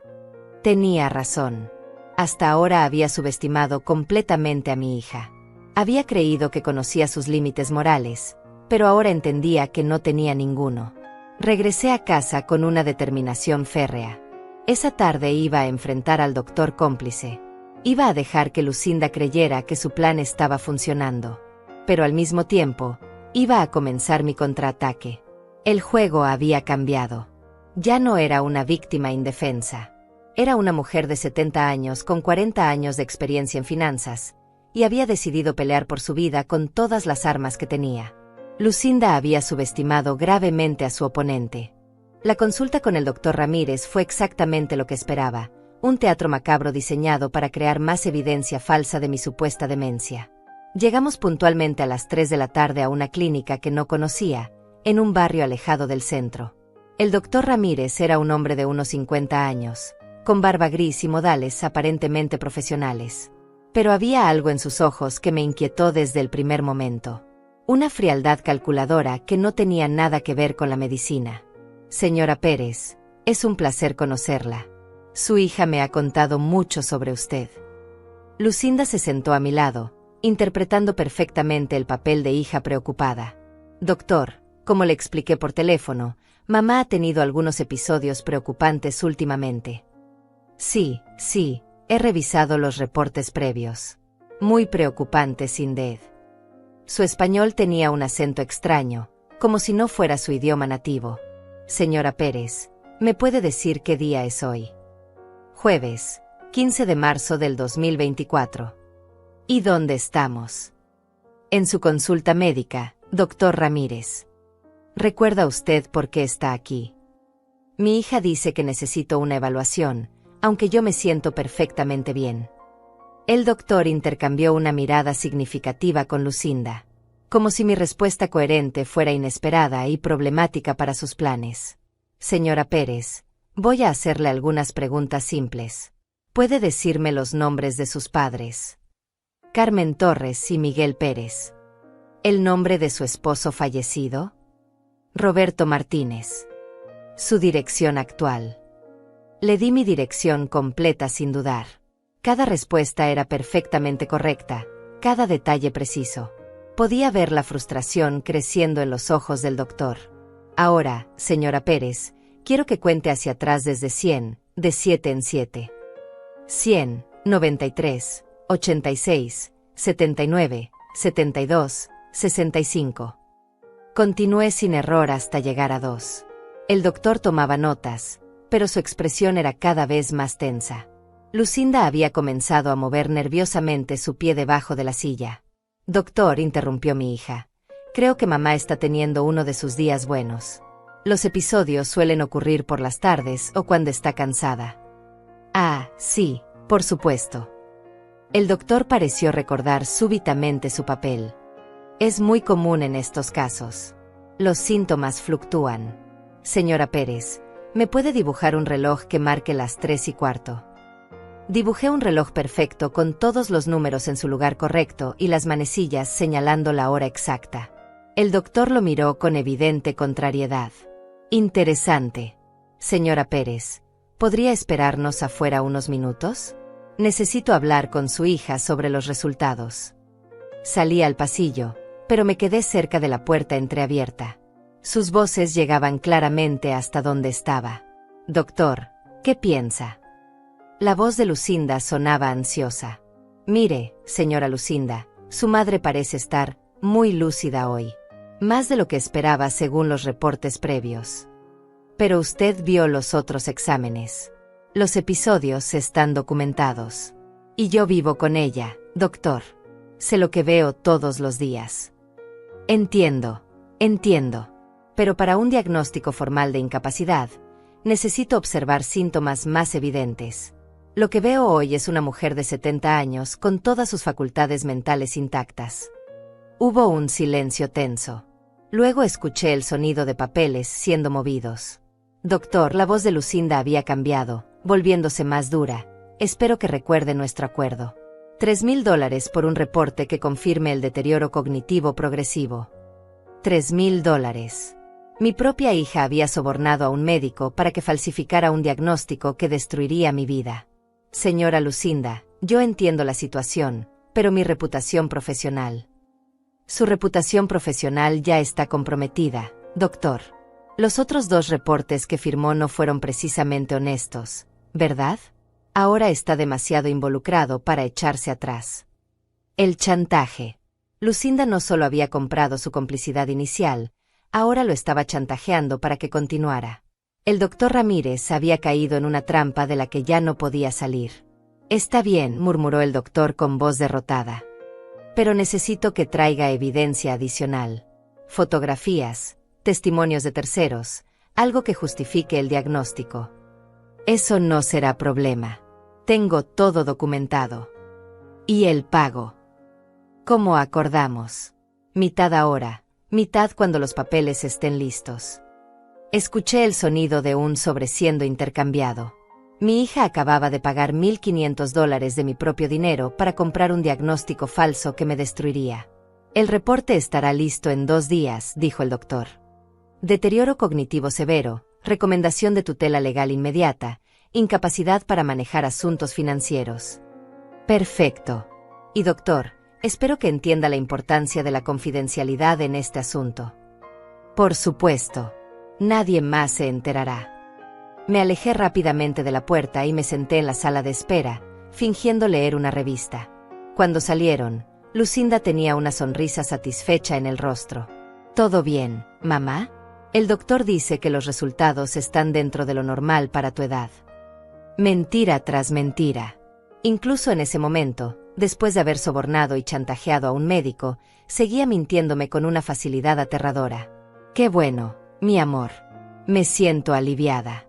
Tenía razón. Hasta ahora había subestimado completamente a mi hija. Había creído que conocía sus límites morales, pero ahora entendía que no tenía ninguno. Regresé a casa con una determinación férrea. Esa tarde iba a enfrentar al doctor cómplice. Iba a dejar que Lucinda creyera que su plan estaba funcionando. Pero al mismo tiempo, iba a comenzar mi contraataque. El juego había cambiado. Ya no era una víctima indefensa. Era una mujer de 70 años con 40 años de experiencia en finanzas, y había decidido pelear por su vida con todas las armas que tenía. Lucinda había subestimado gravemente a su oponente. La consulta con el doctor Ramírez fue exactamente lo que esperaba, un teatro macabro diseñado para crear más evidencia falsa de mi supuesta demencia. Llegamos puntualmente a las 3 de la tarde a una clínica que no conocía, en un barrio alejado del centro. El doctor Ramírez era un hombre de unos 50 años, con barba gris y modales aparentemente profesionales. Pero había algo en sus ojos que me inquietó desde el primer momento. Una frialdad calculadora que no tenía nada que ver con la medicina. Señora Pérez, es un placer conocerla. Su hija me ha contado mucho sobre usted. Lucinda se sentó a mi lado, interpretando perfectamente el papel de hija preocupada. Doctor, como le expliqué por teléfono, mamá ha tenido algunos episodios preocupantes últimamente. Sí, he revisado los reportes previos. Muy preocupante, sin duda. Su español tenía un acento extraño, como si no fuera su idioma nativo. Señora Pérez, ¿me puede decir qué día es hoy? Jueves, 15 de marzo del 2024. ¿Y dónde estamos? En su consulta médica, doctor Ramírez. ¿Recuerda usted por qué está aquí? Mi hija dice que necesito una evaluación, aunque yo me siento perfectamente bien. El doctor intercambió una mirada significativa con Lucinda, como si mi respuesta coherente fuera inesperada y problemática para sus planes. Señora Pérez, voy a hacerle algunas preguntas simples. ¿Puede decirme los nombres de sus padres? Carmen Torres y Miguel Pérez. ¿El nombre de su esposo fallecido? Roberto Martínez. Su dirección actual. Le di mi dirección completa sin dudar. Cada respuesta era perfectamente correcta, cada detalle preciso. Podía ver la frustración creciendo en los ojos del doctor. Ahora, señora Pérez, quiero que cuente hacia atrás desde 100, de 7 en 7. 100, 93, 86, 79, 72, 65. Continué sin error hasta llegar a 2. El doctor tomaba notas, pero su expresión era cada vez más tensa. Lucinda había comenzado a mover nerviosamente su pie debajo de la silla. Doctor, interrumpió mi hija. Creo que mamá está teniendo uno de sus días buenos. Los episodios suelen ocurrir por las tardes o cuando está cansada. Ah, sí, por supuesto. El doctor pareció recordar súbitamente su papel. Es muy común en estos casos. Los síntomas fluctúan. Señora Pérez, ¿me puede dibujar un reloj que marque las 3:15? Dibujé un reloj perfecto con todos los números en su lugar correcto y las manecillas señalando la hora exacta. El doctor lo miró con evidente contrariedad. Interesante. Señora Pérez, ¿podría esperarnos afuera unos minutos? Necesito hablar con su hija sobre los resultados. Salí al pasillo, pero me quedé cerca de la puerta entreabierta. Sus voces llegaban claramente hasta donde estaba. Doctor, ¿qué piensa? La voz de Lucinda sonaba ansiosa. Mire, señora Lucinda, su madre parece estar muy lúcida hoy. Más de lo que esperaba según los reportes previos. Pero usted vio los otros exámenes. Los episodios están documentados. Y yo vivo con ella, doctor. Sé lo que veo todos los días. Entiendo. Pero para un diagnóstico formal de incapacidad, necesito observar síntomas más evidentes. Lo que veo hoy es una mujer de 70 años con todas sus facultades mentales intactas. Hubo un silencio tenso. Luego escuché el sonido de papeles siendo movidos. Doctor, la voz de Lucinda había cambiado, volviéndose más dura. Espero que recuerde nuestro acuerdo. $3,000 por un reporte que confirme el deterioro cognitivo progresivo. $3,000. Mi propia hija había sobornado a un médico para que falsificara un diagnóstico que destruiría mi vida. Señora Lucinda, yo entiendo la situación, pero mi reputación profesional. Su reputación profesional ya está comprometida, doctor. Los otros 2 reportes que firmó no fueron precisamente honestos, ¿verdad? Ahora está demasiado involucrado para echarse atrás. El chantaje. Lucinda no solo había comprado su complicidad inicial, ahora lo estaba chantajeando para que continuara. El doctor Ramírez había caído en una trampa de la que ya no podía salir. Está bien, murmuró el doctor con voz derrotada. Pero necesito que traiga evidencia adicional. Fotografías, testimonios de terceros, algo que justifique el diagnóstico. Eso no será problema. Tengo todo documentado. ¿Y el pago? ¿Cómo acordamos? Mitad ahora, mitad cuando los papeles estén listos. Escuché el sonido de un sobre siendo intercambiado. Mi hija acababa de pagar $1,500 de mi propio dinero para comprar un diagnóstico falso que me destruiría. El reporte estará listo en 2 días, dijo el doctor. Deterioro cognitivo severo, recomendación de tutela legal inmediata, incapacidad para manejar asuntos financieros. Perfecto. Y doctor, espero que entienda la importancia de la confidencialidad en este asunto. Por supuesto. Nadie más se enterará. Me alejé rápidamente de la puerta y me senté en la sala de espera, fingiendo leer una revista. Cuando salieron, Lucinda tenía una sonrisa satisfecha en el rostro. ¿Todo bien, mamá? El doctor dice que los resultados están dentro de lo normal para tu edad. Mentira tras mentira. Incluso en ese momento, después de haber sobornado y chantajeado a un médico, seguía mintiéndome con una facilidad aterradora. ¡Qué bueno, mi amor! Me siento aliviada.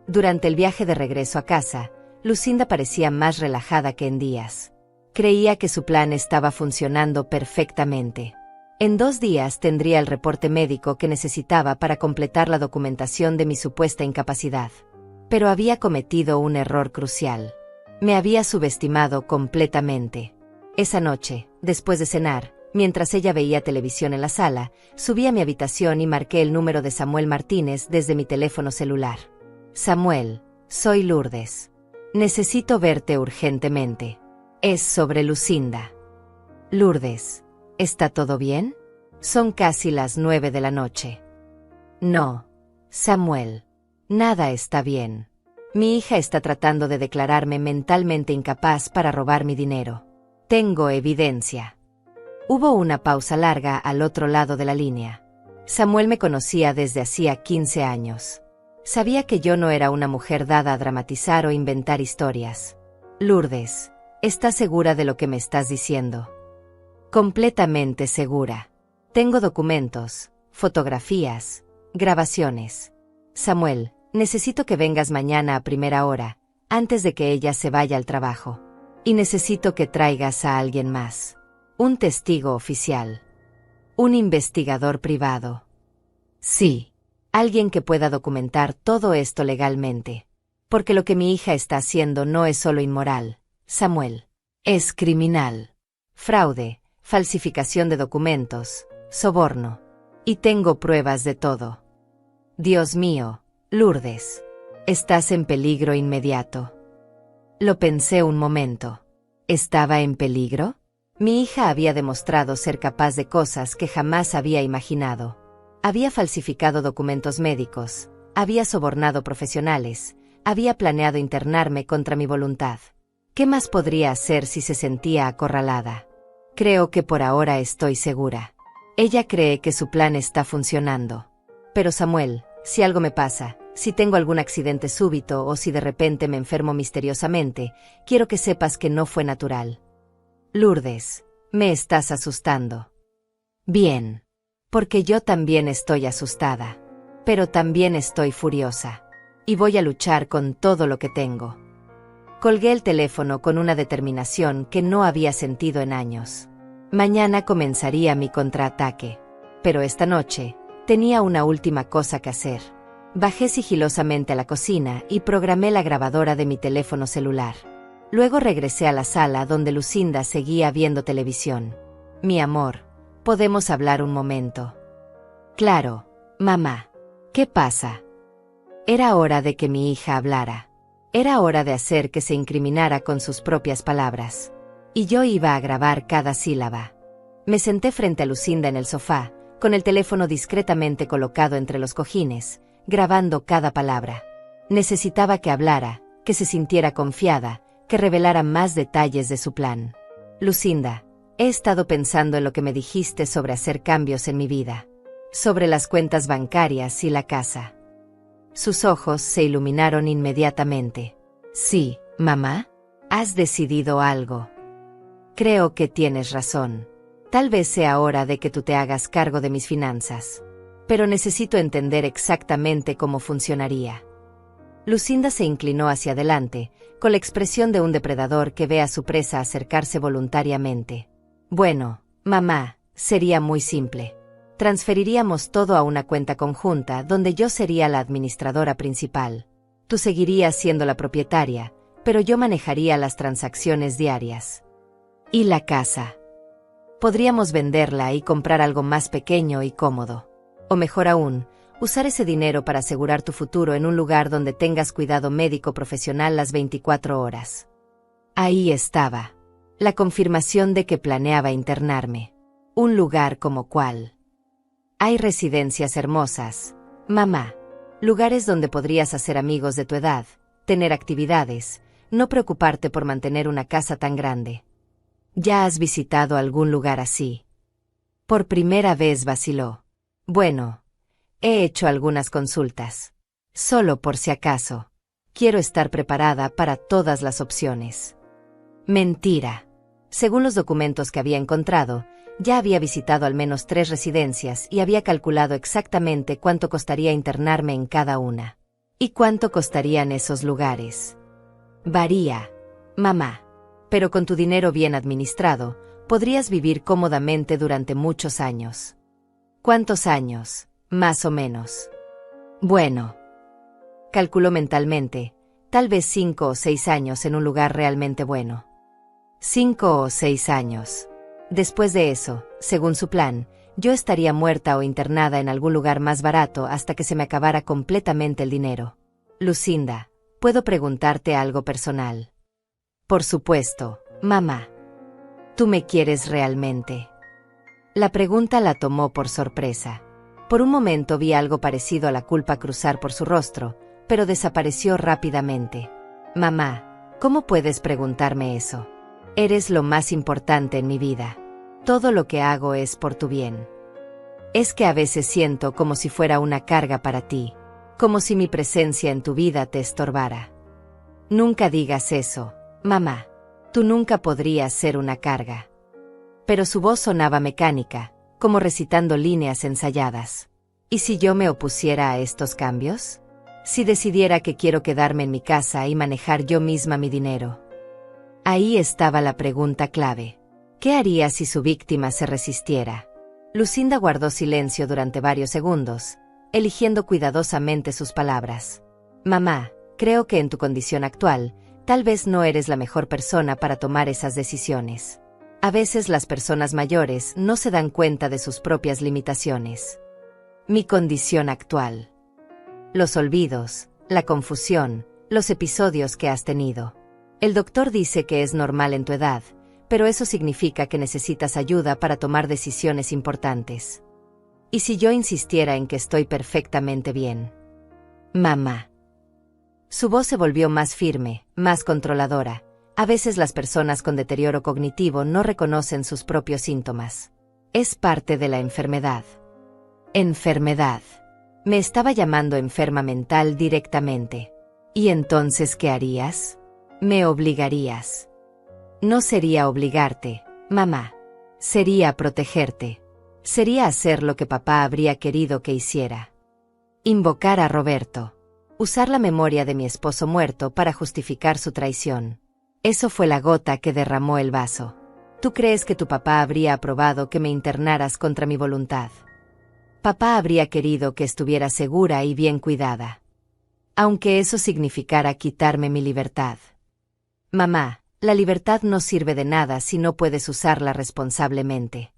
Durante el viaje de regreso a casa, Lucinda parecía más relajada que en días. Creía que su plan estaba funcionando perfectamente. En 2 días tendría el reporte médico que necesitaba para completar la documentación de mi supuesta incapacidad. Pero había cometido un error crucial. Me había subestimado completamente. Esa noche, después de cenar, mientras ella veía televisión en la sala, subí a mi habitación y marqué el número de Samuel Martínez desde mi teléfono celular. Samuel, soy Lourdes. Necesito verte urgentemente. Es sobre Lucinda. Lourdes, ¿está todo bien? Son casi las 9 de la noche. No, Samuel. Nada está bien. Mi hija está tratando de declararme mentalmente incapaz para robar mi dinero. Tengo evidencia. Hubo una pausa larga al otro lado de la línea. Samuel me conocía desde hacía 15 años. Sabía que yo no era una mujer dada a dramatizar o inventar historias. Lourdes, ¿estás segura de lo que me estás diciendo? Completamente segura. Tengo documentos, fotografías, grabaciones. Samuel, necesito que vengas mañana a primera hora, antes de que ella se vaya al trabajo. Y necesito que traigas a alguien más. Un testigo oficial. Un investigador privado. Sí. Alguien que pueda documentar todo esto legalmente. Porque lo que mi hija está haciendo no es solo inmoral, Samuel. Es criminal. Fraude, falsificación de documentos, soborno. Y tengo pruebas de todo. Dios mío, Lourdes. Estás en peligro inmediato. Lo pensé un momento. ¿Estaba en peligro? Mi hija había demostrado ser capaz de cosas que jamás había imaginado. Había falsificado documentos médicos, había sobornado profesionales, había planeado internarme contra mi voluntad. ¿Qué más podría hacer si se sentía acorralada? Creo que por ahora estoy segura. Ella cree que su plan está funcionando. Pero Samuel, si algo me pasa, si tengo algún accidente súbito o si de repente me enfermo misteriosamente, quiero que sepas que no fue natural. Lourdes, me estás asustando. Bien. Porque yo también estoy asustada. Pero también estoy furiosa. Y voy a luchar con todo lo que tengo. Colgué el teléfono con una determinación que no había sentido en años. Mañana comenzaría mi contraataque. Pero esta noche, tenía una última cosa que hacer. Bajé sigilosamente a la cocina y programé la grabadora de mi teléfono celular. Luego regresé a la sala donde Lucinda seguía viendo televisión. Mi amor, ¿podemos hablar un momento? Claro, mamá. ¿Qué pasa? Era hora de que mi hija hablara. Era hora de hacer que se incriminara con sus propias palabras. Y yo iba a grabar cada sílaba. Me senté frente a Lucinda en el sofá, con el teléfono discretamente colocado entre los cojines, grabando cada palabra. Necesitaba que hablara, que se sintiera confiada, que revelara más detalles de su plan. Lucinda, he estado pensando en lo que me dijiste sobre hacer cambios en mi vida. Sobre las cuentas bancarias y la casa. Sus ojos se iluminaron inmediatamente. Sí, mamá, has decidido algo. Creo que tienes razón. Tal vez sea hora de que tú te hagas cargo de mis finanzas. Pero necesito entender exactamente cómo funcionaría. Lucinda se inclinó hacia adelante, con la expresión de un depredador que ve a su presa acercarse voluntariamente. Bueno, mamá, sería muy simple. Transferiríamos todo a una cuenta conjunta donde yo sería la administradora principal. Tú seguirías siendo la propietaria, pero yo manejaría las transacciones diarias. ¿Y la casa? Podríamos venderla y comprar algo más pequeño y cómodo. O mejor aún, usar ese dinero para asegurar tu futuro en un lugar donde tengas cuidado médico profesional las 24 horas. Ahí estaba. La confirmación de que planeaba internarme. Un lugar como cuál. Hay residencias hermosas, mamá. Lugares donde podrías hacer amigos de tu edad, tener actividades, no preocuparte por mantener una casa tan grande. ¿Ya has visitado algún lugar así? Por primera vez vaciló. Bueno, he hecho algunas consultas. Solo por si acaso. Quiero estar preparada para todas las opciones. Mentira. Según los documentos que había encontrado, ya había visitado al menos 3 residencias y había calculado exactamente cuánto costaría internarme en cada una. ¿Y cuánto costarían esos lugares? Varía, mamá. Pero con tu dinero bien administrado, podrías vivir cómodamente durante muchos años. ¿Cuántos años, más o menos? Bueno. Calculó mentalmente, tal vez 5 o 6 años en un lugar realmente bueno. 5 o 6 años. Después de eso, según su plan, yo estaría muerta o internada en algún lugar más barato hasta que se me acabara completamente el dinero. Lucinda, ¿puedo preguntarte algo personal? Por supuesto, mamá. ¿Tú me quieres realmente? La pregunta la tomó por sorpresa. Por un momento vi algo parecido a la culpa cruzar por su rostro, pero desapareció rápidamente. Mamá, ¿cómo puedes preguntarme eso? Eres lo más importante en mi vida. Todo lo que hago es por tu bien. Es que a veces siento como si fuera una carga para ti, como si mi presencia en tu vida te estorbara. Nunca digas eso, mamá. Tú nunca podrías ser una carga. Pero su voz sonaba mecánica, como recitando líneas ensayadas. ¿Y si yo me opusiera a estos cambios? Si decidiera que quiero quedarme en mi casa y manejar yo misma mi dinero. Ahí estaba la pregunta clave. ¿Qué haría si su víctima se resistiera? Lucinda guardó silencio durante varios segundos, eligiendo cuidadosamente sus palabras. Mamá, creo que en tu condición actual, tal vez no eres la mejor persona para tomar esas decisiones. A veces las personas mayores no se dan cuenta de sus propias limitaciones. Mi condición actual. Los olvidos, la confusión, los episodios que has tenido. El doctor dice que es normal en tu edad, pero eso significa que necesitas ayuda para tomar decisiones importantes. ¿Y si yo insistiera en que estoy perfectamente bien? Mamá. Su voz se volvió más firme, más controladora. A veces las personas con deterioro cognitivo no reconocen sus propios síntomas. Es parte de la enfermedad. Enfermedad. Me estaba llamando enferma mental directamente. ¿Y entonces qué harías? Me obligarías. No sería obligarte, mamá. Sería protegerte. Sería hacer lo que papá habría querido que hiciera. Invocar a Roberto. Usar la memoria de mi esposo muerto para justificar su traición. Eso fue la gota que derramó el vaso. ¿Tú crees que tu papá habría aprobado que me internaras contra mi voluntad? Papá habría querido que estuviera segura y bien cuidada. Aunque eso significara quitarme mi libertad. Mamá, la libertad no sirve de nada si no puedes usarla responsablemente.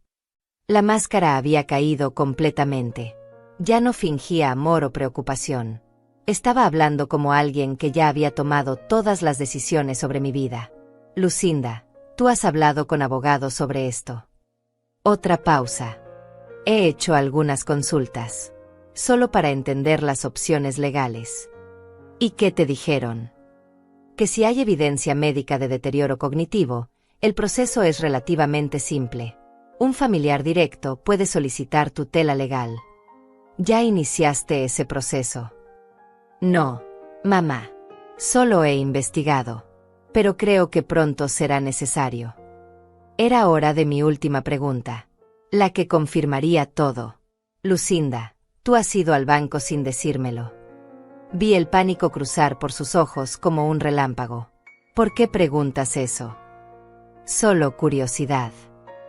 La máscara había caído completamente. Ya no fingía amor o preocupación. Estaba hablando como alguien que ya había tomado todas las decisiones sobre mi vida. Lucinda, tú has hablado con abogados sobre esto. Otra pausa. He hecho algunas consultas. Solo para entender las opciones legales. ¿Y qué te dijeron? Que si hay evidencia médica de deterioro cognitivo, el proceso es relativamente simple. Un familiar directo puede solicitar tutela legal. ¿Ya iniciaste ese proceso? No, mamá. Solo he investigado. Pero creo que pronto será necesario. Era hora de mi última pregunta. La que confirmaría todo. Lucinda, tú has ido al banco sin decírmelo. Vi el pánico cruzar por sus ojos como un relámpago. ¿Por qué preguntas eso? Solo curiosidad.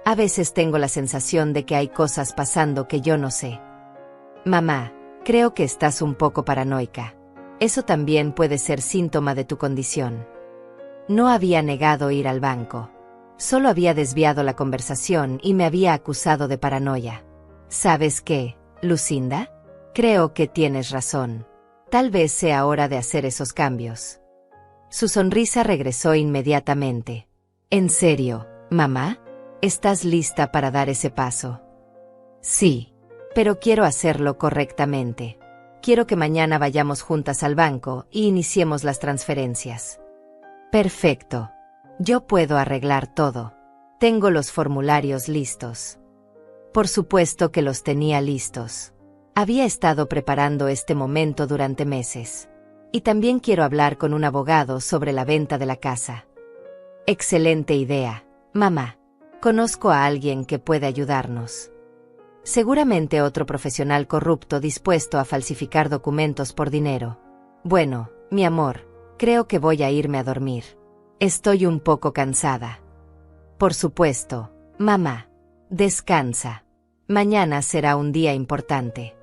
A veces tengo la sensación de que hay cosas pasando que yo no sé. Mamá, creo que estás un poco paranoica. Eso también puede ser síntoma de tu condición. No había negado ir al banco. Solo había desviado la conversación y me había acusado de paranoia. ¿Sabes qué, Lucinda? Creo que tienes razón. Tal vez sea hora de hacer esos cambios. Su sonrisa regresó inmediatamente. ¿En serio, mamá? ¿Estás lista para dar ese paso? Sí, pero quiero hacerlo correctamente. Quiero que mañana vayamos juntas al banco y iniciemos las transferencias. Perfecto. Yo puedo arreglar todo. Tengo los formularios listos. Por supuesto que los tenía listos. Había estado preparando este momento durante meses. Y también quiero hablar con un abogado sobre la venta de la casa. Excelente idea, mamá. Conozco a alguien que puede ayudarnos. Seguramente otro profesional corrupto dispuesto a falsificar documentos por dinero. Bueno, mi amor, creo que voy a irme a dormir. Estoy un poco cansada. Por supuesto, mamá. Descansa. Mañana será un día importante.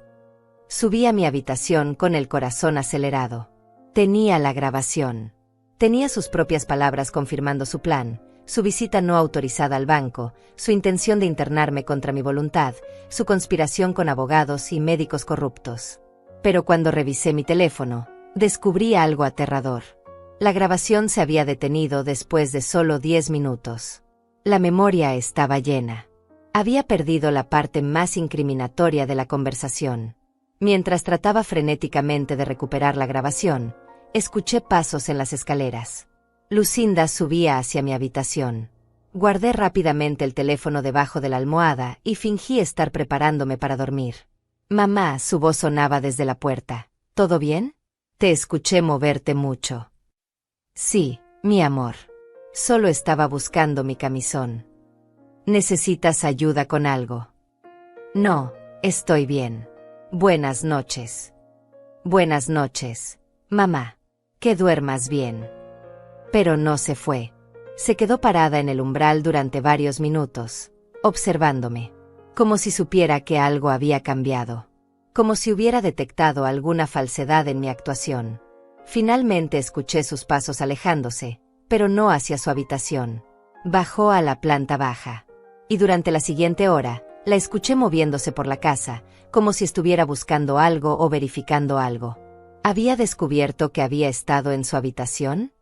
Subí a mi habitación con el corazón acelerado. Tenía la grabación. Tenía sus propias palabras confirmando su plan, su visita no autorizada al banco, su intención de internarme contra mi voluntad, su conspiración con abogados y médicos corruptos. Pero cuando revisé mi teléfono, descubrí algo aterrador. La grabación se había detenido después de solo 10 minutos. La memoria estaba llena. Había perdido la parte más incriminatoria de la conversación. Mientras trataba frenéticamente de recuperar la grabación, escuché pasos en las escaleras. Lucinda subía hacia mi habitación. Guardé rápidamente el teléfono debajo de la almohada y fingí estar preparándome para dormir. Mamá, su voz sonaba desde la puerta. ¿Todo bien? Te escuché moverte mucho. Sí, mi amor. Solo estaba buscando mi camisón. ¿Necesitas ayuda con algo? No, estoy bien. Buenas noches. Buenas noches, mamá. Que duermas bien. Pero no se fue. Se quedó parada en el umbral durante varios minutos, observándome, como si supiera que algo había cambiado, como si hubiera detectado alguna falsedad en mi actuación. Finalmente escuché sus pasos alejándose, pero no hacia su habitación. Bajó a la planta baja. Y durante la siguiente hora, la escuché moviéndose por la casa, como si estuviera buscando algo o verificando algo. ¿Había descubierto que había estado en su habitación?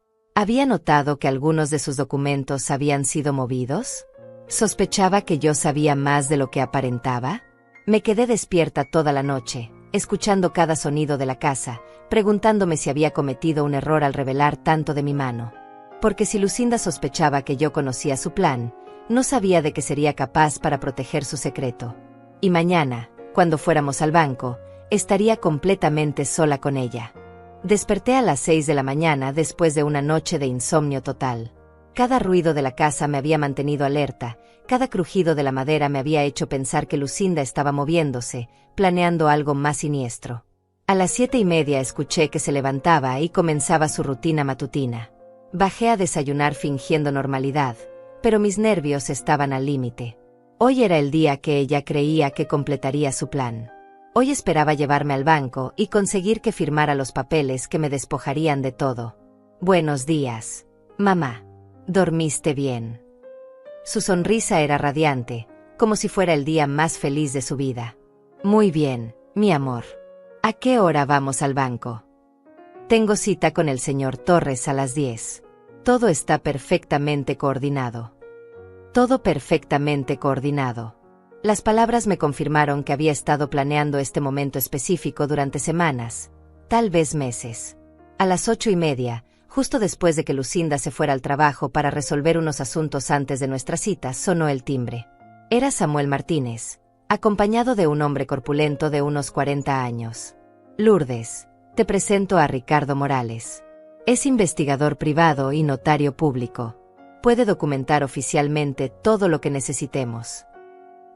¿Había notado que algunos de sus documentos habían sido movidos? ¿Sospechaba que yo sabía más de lo que aparentaba? Me quedé despierta toda la noche, escuchando cada sonido de la casa, preguntándome si había cometido un error al revelar tanto de mi mano. Porque si Lucinda sospechaba que yo conocía su plan, no sabía de qué sería capaz para proteger su secreto. Y mañana, cuando fuéramos al banco, estaría completamente sola con ella. Desperté a las 6 de la mañana después de una noche de insomnio total. Cada ruido de la casa me había mantenido alerta, cada crujido de la madera me había hecho pensar que Lucinda estaba moviéndose, planeando algo más siniestro. A las 7:30 escuché que se levantaba y comenzaba su rutina matutina. Bajé a desayunar fingiendo normalidad, pero mis nervios estaban al límite. Hoy era el día que ella creía que completaría su plan. Hoy esperaba llevarme al banco y conseguir que firmara los papeles que me despojarían de todo. Buenos días, mamá. ¿Dormiste bien? Su sonrisa era radiante, como si fuera el día más feliz de su vida. Muy bien, mi amor. ¿A qué hora vamos al banco? Tengo cita con el señor Torres a las 10. Todo está perfectamente coordinado. Todo perfectamente coordinado. Las palabras me confirmaron que había estado planeando este momento específico durante semanas, tal vez meses. A las 8:30, justo después de que Lucinda se fuera al trabajo para resolver unos asuntos antes de nuestra cita, sonó el timbre. Era Samuel Martínez, acompañado de un hombre corpulento de unos 40 años. Lourdes, te presento a Ricardo Morales. Es investigador privado y notario público. Puede documentar oficialmente todo lo que necesitemos.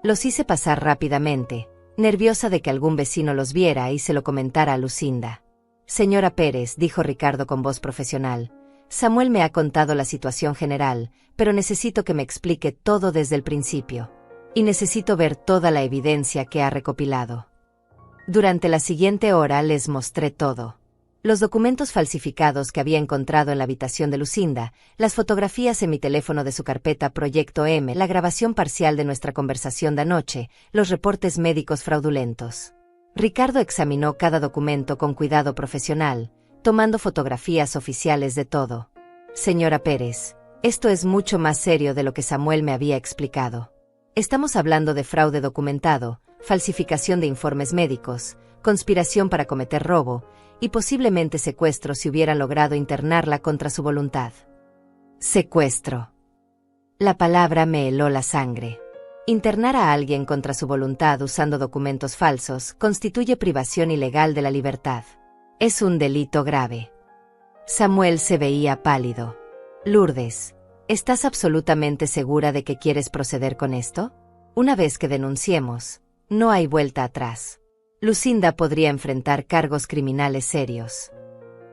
Los hice pasar rápidamente, nerviosa de que algún vecino los viera y se lo comentara a Lucinda. Señora Pérez, dijo Ricardo con voz profesional, Samuel me ha contado la situación general, pero necesito que me explique todo desde el principio. Y necesito ver toda la evidencia que ha recopilado. Durante la siguiente hora les mostré todo. Los documentos falsificados que había encontrado en la habitación de Lucinda, las fotografías en mi teléfono de su carpeta Proyecto M, la grabación parcial de nuestra conversación de anoche, los reportes médicos fraudulentos. Ricardo examinó cada documento con cuidado profesional, tomando fotografías oficiales de todo. Señora Pérez, esto es mucho más serio de lo que Samuel me había explicado. Estamos hablando de fraude documentado, falsificación de informes médicos, conspiración para cometer robo, y posiblemente secuestro si hubieran logrado internarla contra su voluntad. Secuestro. La palabra me heló la sangre. Internar a alguien contra su voluntad usando documentos falsos constituye privación ilegal de la libertad. Es un delito grave. Samuel se veía pálido. Lourdes, ¿estás absolutamente segura de que quieres proceder con esto? Una vez que denunciemos, no hay vuelta atrás. Lucinda podría enfrentar cargos criminales serios.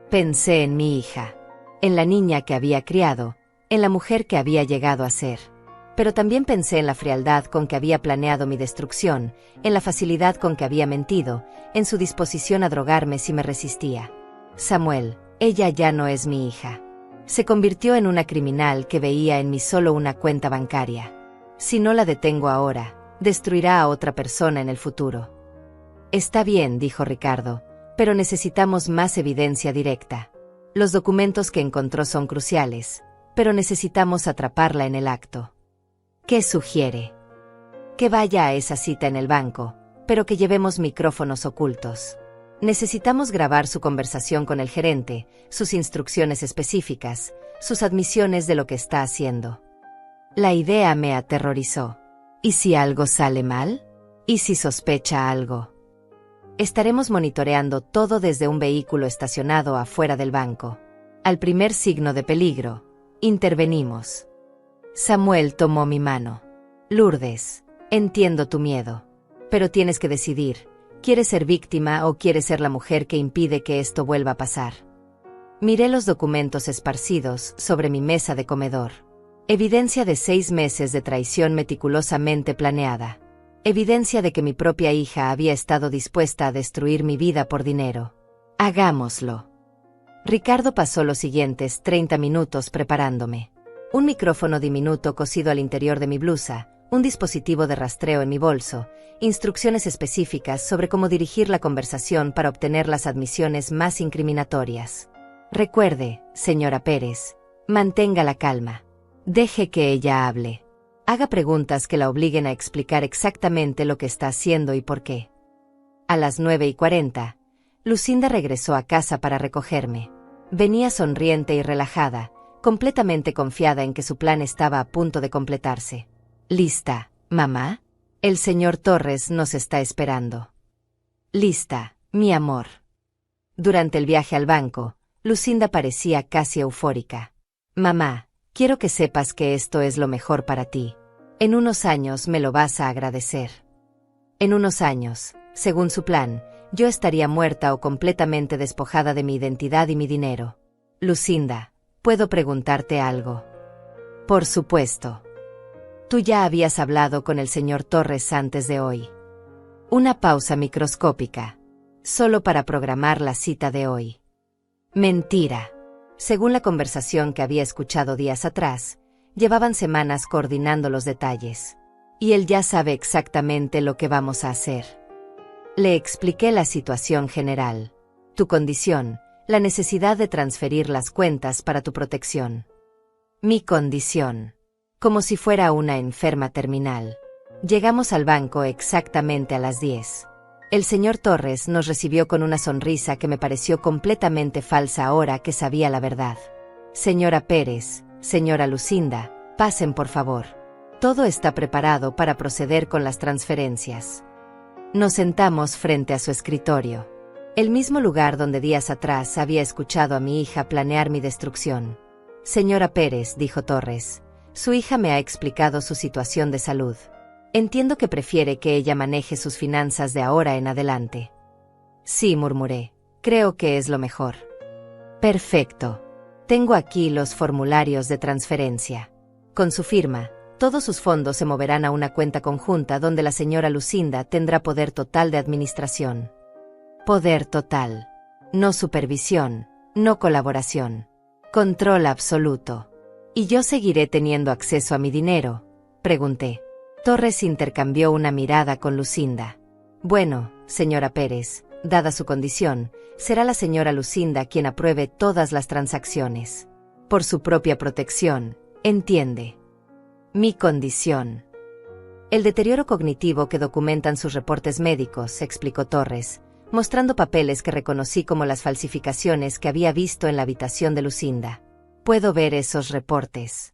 Pensé en mi hija, en la niña que había criado, en la mujer que había llegado a ser. Pero también pensé en la frialdad con que había planeado mi destrucción, en la facilidad con que había mentido, en su disposición a drogarme si me resistía. Samuel, ella ya no es mi hija. Se convirtió en una criminal que veía en mí solo una cuenta bancaria. Si no la detengo ahora, destruirá a otra persona en el futuro. Está bien, dijo Ricardo, pero necesitamos más evidencia directa. Los documentos que encontró son cruciales, pero necesitamos atraparla en el acto. ¿Qué sugiere? Que vaya a esa cita en el banco, pero que llevemos micrófonos ocultos. Necesitamos grabar su conversación con el gerente, sus instrucciones específicas, sus admisiones de lo que está haciendo. La idea me aterrorizó. ¿Y si algo sale mal? ¿Y si sospecha algo? Estaremos monitoreando todo desde un vehículo estacionado afuera del banco. Al primer signo de peligro, intervenimos. Samuel tomó mi mano. Lourdes, entiendo tu miedo. Pero tienes que decidir, ¿quieres ser víctima o quieres ser la mujer que impide que esto vuelva a pasar? Miré los documentos esparcidos sobre mi mesa de comedor. Evidencia de 6 meses de traición meticulosamente planeada. Evidencia de que mi propia hija había estado dispuesta a destruir mi vida por dinero. Hagámoslo. Ricardo pasó los siguientes 30 minutos preparándome. Un micrófono diminuto cosido al interior de mi blusa, un dispositivo de rastreo en mi bolso, instrucciones específicas sobre cómo dirigir la conversación para obtener las admisiones más incriminatorias. Recuerde, señora Pérez, mantenga la calma. Deje que ella hable. Haga preguntas que la obliguen a explicar exactamente lo que está haciendo y por qué. A las 9:40, Lucinda regresó a casa para recogerme. Venía sonriente y relajada, completamente confiada en que su plan estaba a punto de completarse. ¿Lista, mamá? El señor Torres nos está esperando. Lista, mi amor. Durante el viaje al banco, Lucinda parecía casi eufórica. Mamá, quiero que sepas que esto es lo mejor para ti. En unos años me lo vas a agradecer. En unos años, según su plan, yo estaría muerta o completamente despojada de mi identidad y mi dinero. Lucinda, ¿puedo preguntarte algo? Por supuesto. Tú ya habías hablado con el señor Torres antes de hoy. Una pausa microscópica. Solo para programar la cita de hoy. Mentira. Según la conversación que había escuchado días atrás, llevaban semanas coordinando los detalles. Y él ya sabe exactamente lo que vamos a hacer. Le expliqué la situación general. Tu condición, la necesidad de transferir las cuentas para tu protección. Mi condición. Como si fuera una enferma terminal. Llegamos al banco exactamente a las 10. El señor Torres nos recibió con una sonrisa que me pareció completamente falsa ahora que sabía la verdad. Señora Pérez, señora Lucinda, pasen por favor. Todo está preparado para proceder con las transferencias. Nos sentamos frente a su escritorio. El mismo lugar donde días atrás había escuchado a mi hija planear mi destrucción. Señora Pérez, dijo Torres, su hija me ha explicado su situación de salud. Entiendo que prefiere que ella maneje sus finanzas de ahora en adelante. Sí, murmuré. Creo que es lo mejor. Perfecto. Tengo aquí los formularios de transferencia. Con su firma, todos sus fondos se moverán a una cuenta conjunta donde la señora Lucinda tendrá poder total de administración. Poder total. No supervisión, no colaboración. Control absoluto. ¿Y yo seguiré teniendo acceso a mi dinero?, pregunté. Torres intercambió una mirada con Lucinda. Bueno, señora Pérez, dada su condición, será la señora Lucinda quien apruebe todas las transacciones. Por su propia protección, entiende. Mi condición. El deterioro cognitivo que documentan sus reportes médicos, explicó Torres, mostrando papeles que reconocí como las falsificaciones que había visto en la habitación de Lucinda. Puedo ver esos reportes.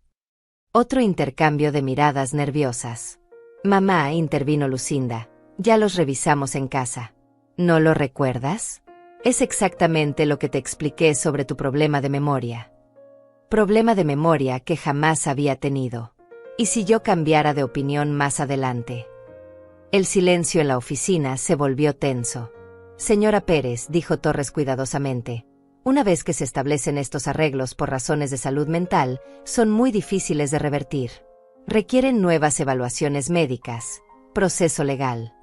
Otro intercambio de miradas nerviosas. Mamá, intervino Lucinda, ya los revisamos en casa. ¿No lo recuerdas? Es exactamente lo que te expliqué sobre tu problema de memoria. Problema de memoria que jamás había tenido. ¿Y si yo cambiara de opinión más adelante? El silencio en la oficina se volvió tenso. Señora Pérez, dijo Torres cuidadosamente, una vez que se establecen estos arreglos por razones de salud mental, son muy difíciles de revertir. Requieren nuevas evaluaciones médicas, proceso legal.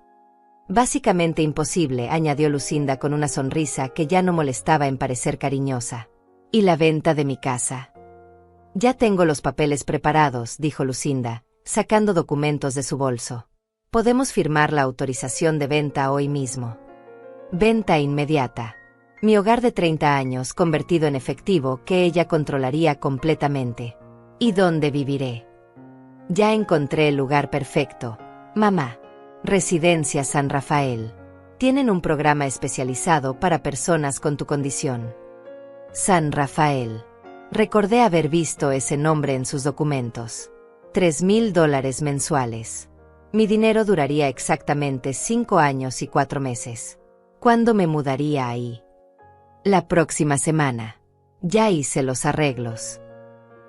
Básicamente imposible, añadió Lucinda con una sonrisa que ya no molestaba en parecer cariñosa. ¿Y la venta de mi casa? Ya tengo los papeles preparados, dijo Lucinda, sacando documentos de su bolso. Podemos firmar la autorización de venta hoy mismo. Venta inmediata. Mi hogar de 30 años convertido en efectivo que ella controlaría completamente. ¿Y dónde viviré? Ya encontré el lugar perfecto. Mamá. Residencia San Rafael. Tienen un programa especializado para personas con tu condición. San Rafael. Recordé haber visto ese nombre en sus documentos. $3,000 mensuales. Mi dinero duraría exactamente 5 años y 4 meses. ¿Cuándo me mudaría ahí? La próxima semana. Ya hice los arreglos.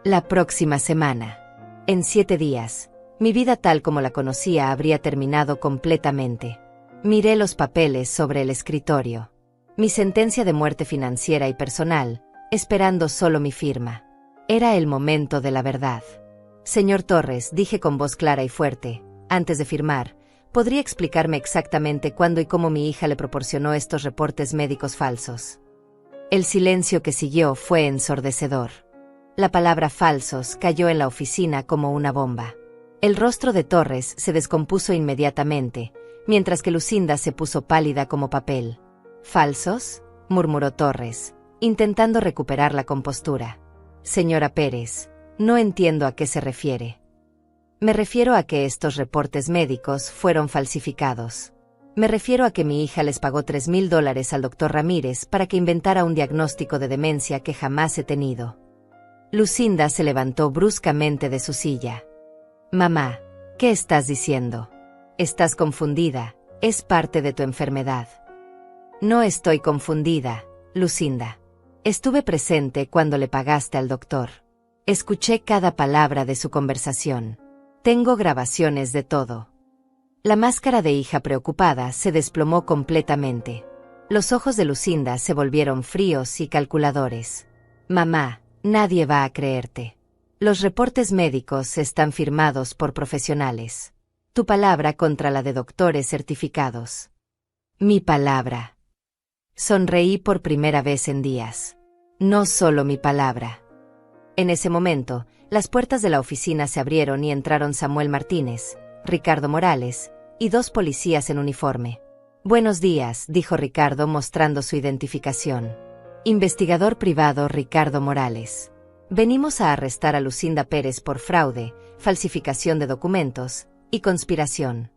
La próxima semana. En 7 días, mi vida tal como la conocía habría terminado completamente. Miré los papeles sobre el escritorio. Mi sentencia de muerte financiera y personal, esperando solo mi firma. Era el momento de la verdad. Señor Torres, dije con voz clara y fuerte, antes de firmar, ¿podría explicarme exactamente cuándo y cómo mi hija le proporcionó estos reportes médicos falsos? El silencio que siguió fue ensordecedor. La palabra falsos cayó en la oficina como una bomba. El rostro de Torres se descompuso inmediatamente, mientras que Lucinda se puso pálida como papel. ¿Falsos?, murmuró Torres, intentando recuperar la compostura. Señora Pérez, no entiendo a qué se refiere. Me refiero a que estos reportes médicos fueron falsificados. Me refiero a que mi hija les pagó $3,000 al doctor Ramírez para que inventara un diagnóstico de demencia que jamás he tenido. Lucinda se levantó bruscamente de su silla. Mamá, ¿qué estás diciendo? Estás confundida, es parte de tu enfermedad. No estoy confundida, Lucinda. Estuve presente cuando le pagaste al doctor. Escuché cada palabra de su conversación. Tengo grabaciones de todo. La máscara de hija preocupada se desplomó completamente. Los ojos de Lucinda se volvieron fríos y calculadores. Mamá, nadie va a creerte. Los reportes médicos están firmados por profesionales. Tu palabra contra la de doctores certificados. Mi palabra. Sonreí por primera vez en días. No solo mi palabra. En ese momento, las puertas de la oficina se abrieron y entraron Samuel Martínez, Ricardo Morales y 2 policías en uniforme. Buenos días, dijo Ricardo mostrando su identificación. Investigador privado Ricardo Morales. Venimos a arrestar a Lucinda Pérez por fraude, falsificación de documentos y conspiración.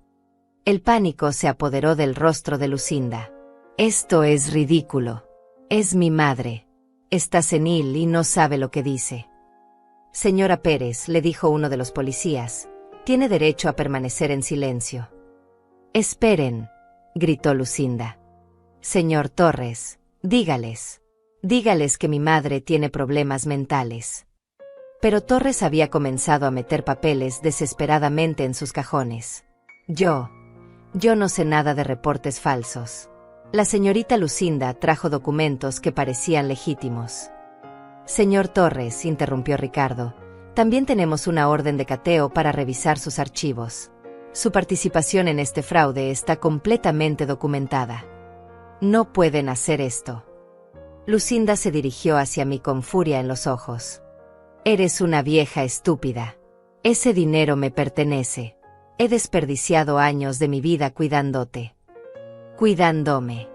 El pánico se apoderó del rostro de Lucinda. Esto es ridículo. Es mi madre. Está senil y no sabe lo que dice. Señora Pérez, le dijo uno de los policías, tiene derecho a permanecer en silencio. Esperen, gritó Lucinda. Señor Torres, dígales que mi madre tiene problemas mentales. Pero Torres había comenzado a meter papeles desesperadamente en sus cajones. Yo no sé nada de reportes falsos. La señorita Lucinda trajo documentos que parecían legítimos. Señor Torres, interrumpió Ricardo, también tenemos una orden de cateo para revisar sus archivos. Su participación en este fraude está completamente documentada. No pueden hacer esto. Lucinda se dirigió hacia mí con furia en los ojos. Eres una vieja estúpida. Ese dinero me pertenece. He desperdiciado años de mi vida cuidándote. Cuidándome.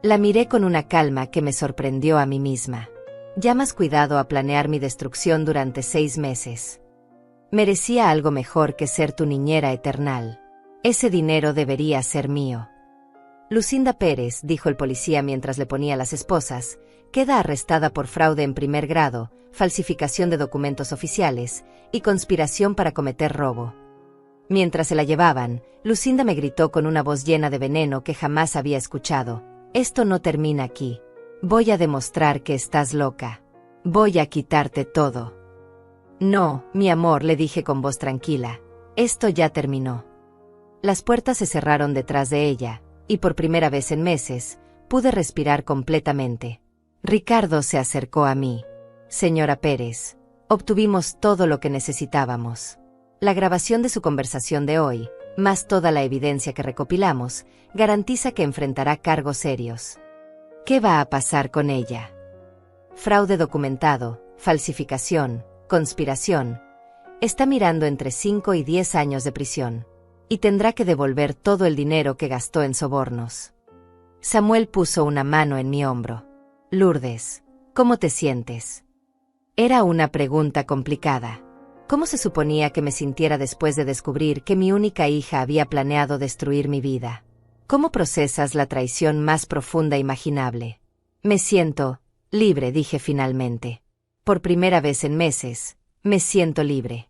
La miré con una calma que me sorprendió a mí misma. Llamas cuidado a planear mi destrucción durante 6 meses. Merecía algo mejor que ser tu niñera eternal. Ese dinero debería ser mío. Lucinda Pérez, dijo el policía mientras le ponía las esposas, queda arrestada por fraude en primer grado, falsificación de documentos oficiales y conspiración para cometer robo. Mientras se la llevaban, Lucinda me gritó con una voz llena de veneno que jamás había escuchado. Esto no termina aquí. Voy a demostrar que estás loca. Voy a quitarte todo. No, mi amor, le dije con voz tranquila. Esto ya terminó. Las puertas se cerraron detrás de ella, y por primera vez en meses, pude respirar completamente. Ricardo se acercó a mí. Señora Pérez, obtuvimos todo lo que necesitábamos. La grabación de su conversación de hoy, más toda la evidencia que recopilamos, garantiza que enfrentará cargos serios. ¿Qué va a pasar con ella? Fraude documentado, falsificación, conspiración. Está mirando entre 5 y 10 años de prisión. Y tendrá que devolver todo el dinero que gastó en sobornos. Samuel puso una mano en mi hombro. Lourdes, ¿cómo te sientes? Era una pregunta complicada. ¿Cómo se suponía que me sintiera después de descubrir que mi única hija había planeado destruir mi vida? ¿Cómo procesas la traición más profunda imaginable? Me siento libre, dije finalmente. Por primera vez en meses, me siento libre.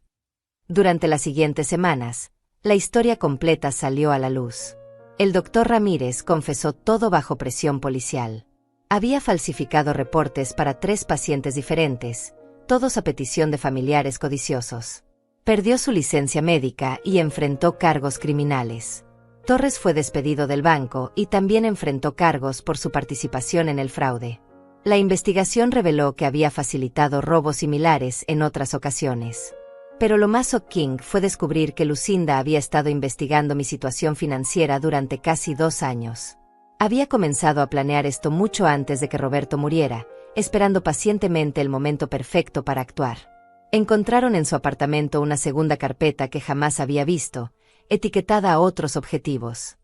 Durante las siguientes semanas, la historia completa salió a la luz. El doctor Ramírez confesó todo bajo presión policial. Había falsificado reportes para 3 pacientes diferentes, todos a petición de familiares codiciosos. Perdió su licencia médica y enfrentó cargos criminales. Torres fue despedido del banco y también enfrentó cargos por su participación en el fraude. La investigación reveló que había facilitado robos similares en otras ocasiones. Pero lo más shocking fue descubrir que Lucinda había estado investigando mi situación financiera durante casi 2 años. Había comenzado a planear esto mucho antes de que Roberto muriera, esperando pacientemente el momento perfecto para actuar. Encontraron en su apartamento una segunda carpeta que jamás había visto, etiquetada a otros objetivos.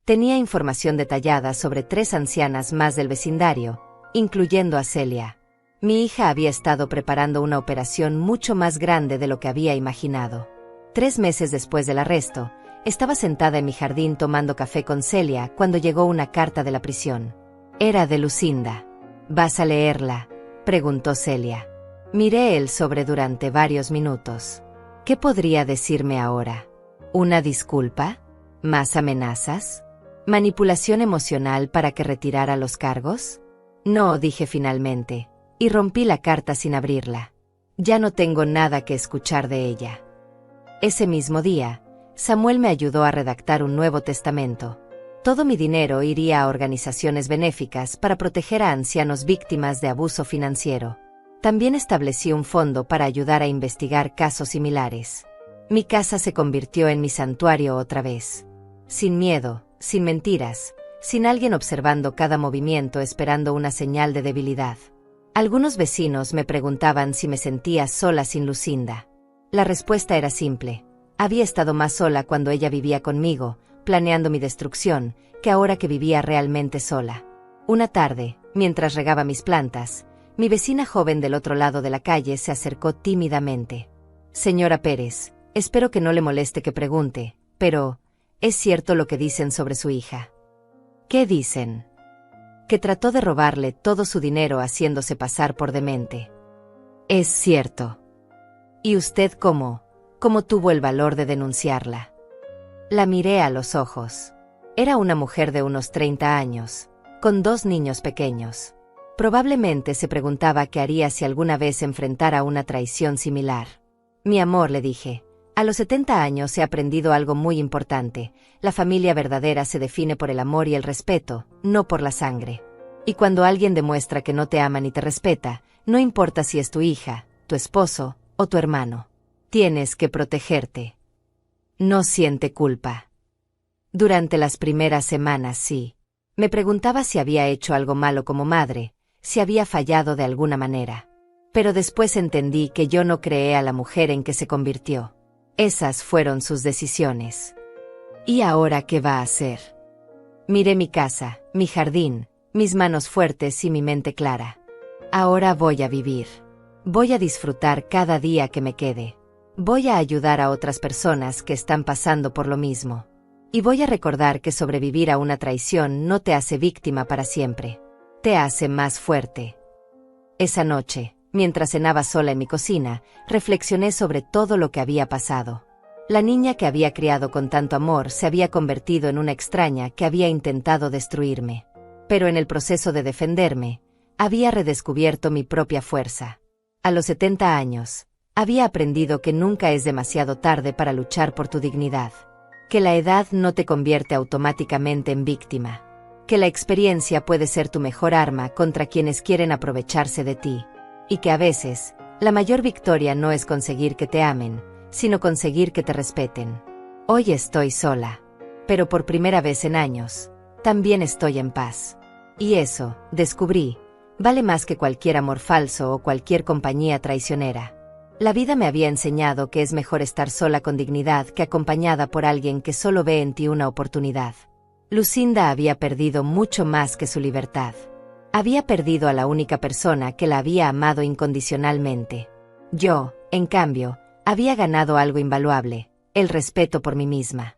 Tenía información detallada sobre 3 ancianas más del vecindario, incluyendo a Celia. Mi hija había estado preparando una operación mucho más grande de lo que había imaginado. 3 meses después del arresto, estaba sentada en mi jardín tomando café con Celia cuando llegó una carta de la prisión. Era de Lucinda. ¿Vas a leerla?, preguntó Celia. Miré el sobre durante varios minutos. ¿Qué podría decirme ahora? ¿Una disculpa? ¿Más amenazas? ¿Manipulación emocional para que retirara los cargos? No, dije finalmente, y rompí la carta sin abrirla. Ya no tengo nada que escuchar de ella. Ese mismo día, Samuel me ayudó a redactar un nuevo testamento. Todo mi dinero iría a organizaciones benéficas para proteger a ancianos víctimas de abuso financiero. También establecí un fondo para ayudar a investigar casos similares. Mi casa se convirtió en mi santuario otra vez. Sin miedo, sin mentiras, sin alguien observando cada movimiento esperando una señal de debilidad. Algunos vecinos me preguntaban si me sentía sola sin Lucinda. La respuesta era simple. Había estado más sola cuando ella vivía conmigo, planeando mi destrucción, que ahora que vivía realmente sola. Una tarde, mientras regaba mis plantas, mi vecina joven del otro lado de la calle se acercó tímidamente. Señora Pérez, espero que no le moleste que pregunte, pero ¿es cierto lo que dicen sobre su hija? ¿Qué dicen? Que trató de robarle todo su dinero haciéndose pasar por demente. Es cierto. ¿Y usted cómo tuvo el valor de denunciarla? La miré a los ojos. Era una mujer de unos 30 años, con 2 niños pequeños. Probablemente se preguntaba qué haría si alguna vez enfrentara una traición similar. Mi amor, le dije, a los 70 años he aprendido algo muy importante. La familia verdadera se define por el amor y el respeto, no por la sangre. Y cuando alguien demuestra que no te ama ni te respeta, no importa si es tu hija, tu esposo o tu hermano. Tienes que protegerte. No siente culpa. Durante las primeras semanas sí. Me preguntaba si había hecho algo malo como madre, si había fallado de alguna manera. Pero después entendí que yo no creé a la mujer en que se convirtió. Esas fueron sus decisiones. ¿Y ahora qué va a hacer? Miré mi casa, mi jardín, mis manos fuertes y mi mente clara. Ahora voy a vivir. Voy a disfrutar cada día que me quede. Voy a ayudar a otras personas que están pasando por lo mismo. Y voy a recordar que sobrevivir a una traición no te hace víctima para siempre. Te hace más fuerte. Esa noche, mientras cenaba sola en mi cocina, reflexioné sobre todo lo que había pasado. La niña que había criado con tanto amor se había convertido en una extraña que había intentado destruirme. Pero en el proceso de defenderme, había redescubierto mi propia fuerza. A los 70 años, había aprendido que nunca es demasiado tarde para luchar por tu dignidad. Que la edad no te convierte automáticamente en víctima. Que la experiencia puede ser tu mejor arma contra quienes quieren aprovecharse de ti. Y que a veces, la mayor victoria no es conseguir que te amen, sino conseguir que te respeten. Hoy estoy sola. Pero por primera vez en años, también estoy en paz. Y eso, descubrí, vale más que cualquier amor falso o cualquier compañía traicionera. La vida me había enseñado que es mejor estar sola con dignidad que acompañada por alguien que solo ve en ti una oportunidad. Lucinda había perdido mucho más que su libertad. Había perdido a la única persona que la había amado incondicionalmente. Yo, en cambio, había ganado algo invaluable, el respeto por mí misma.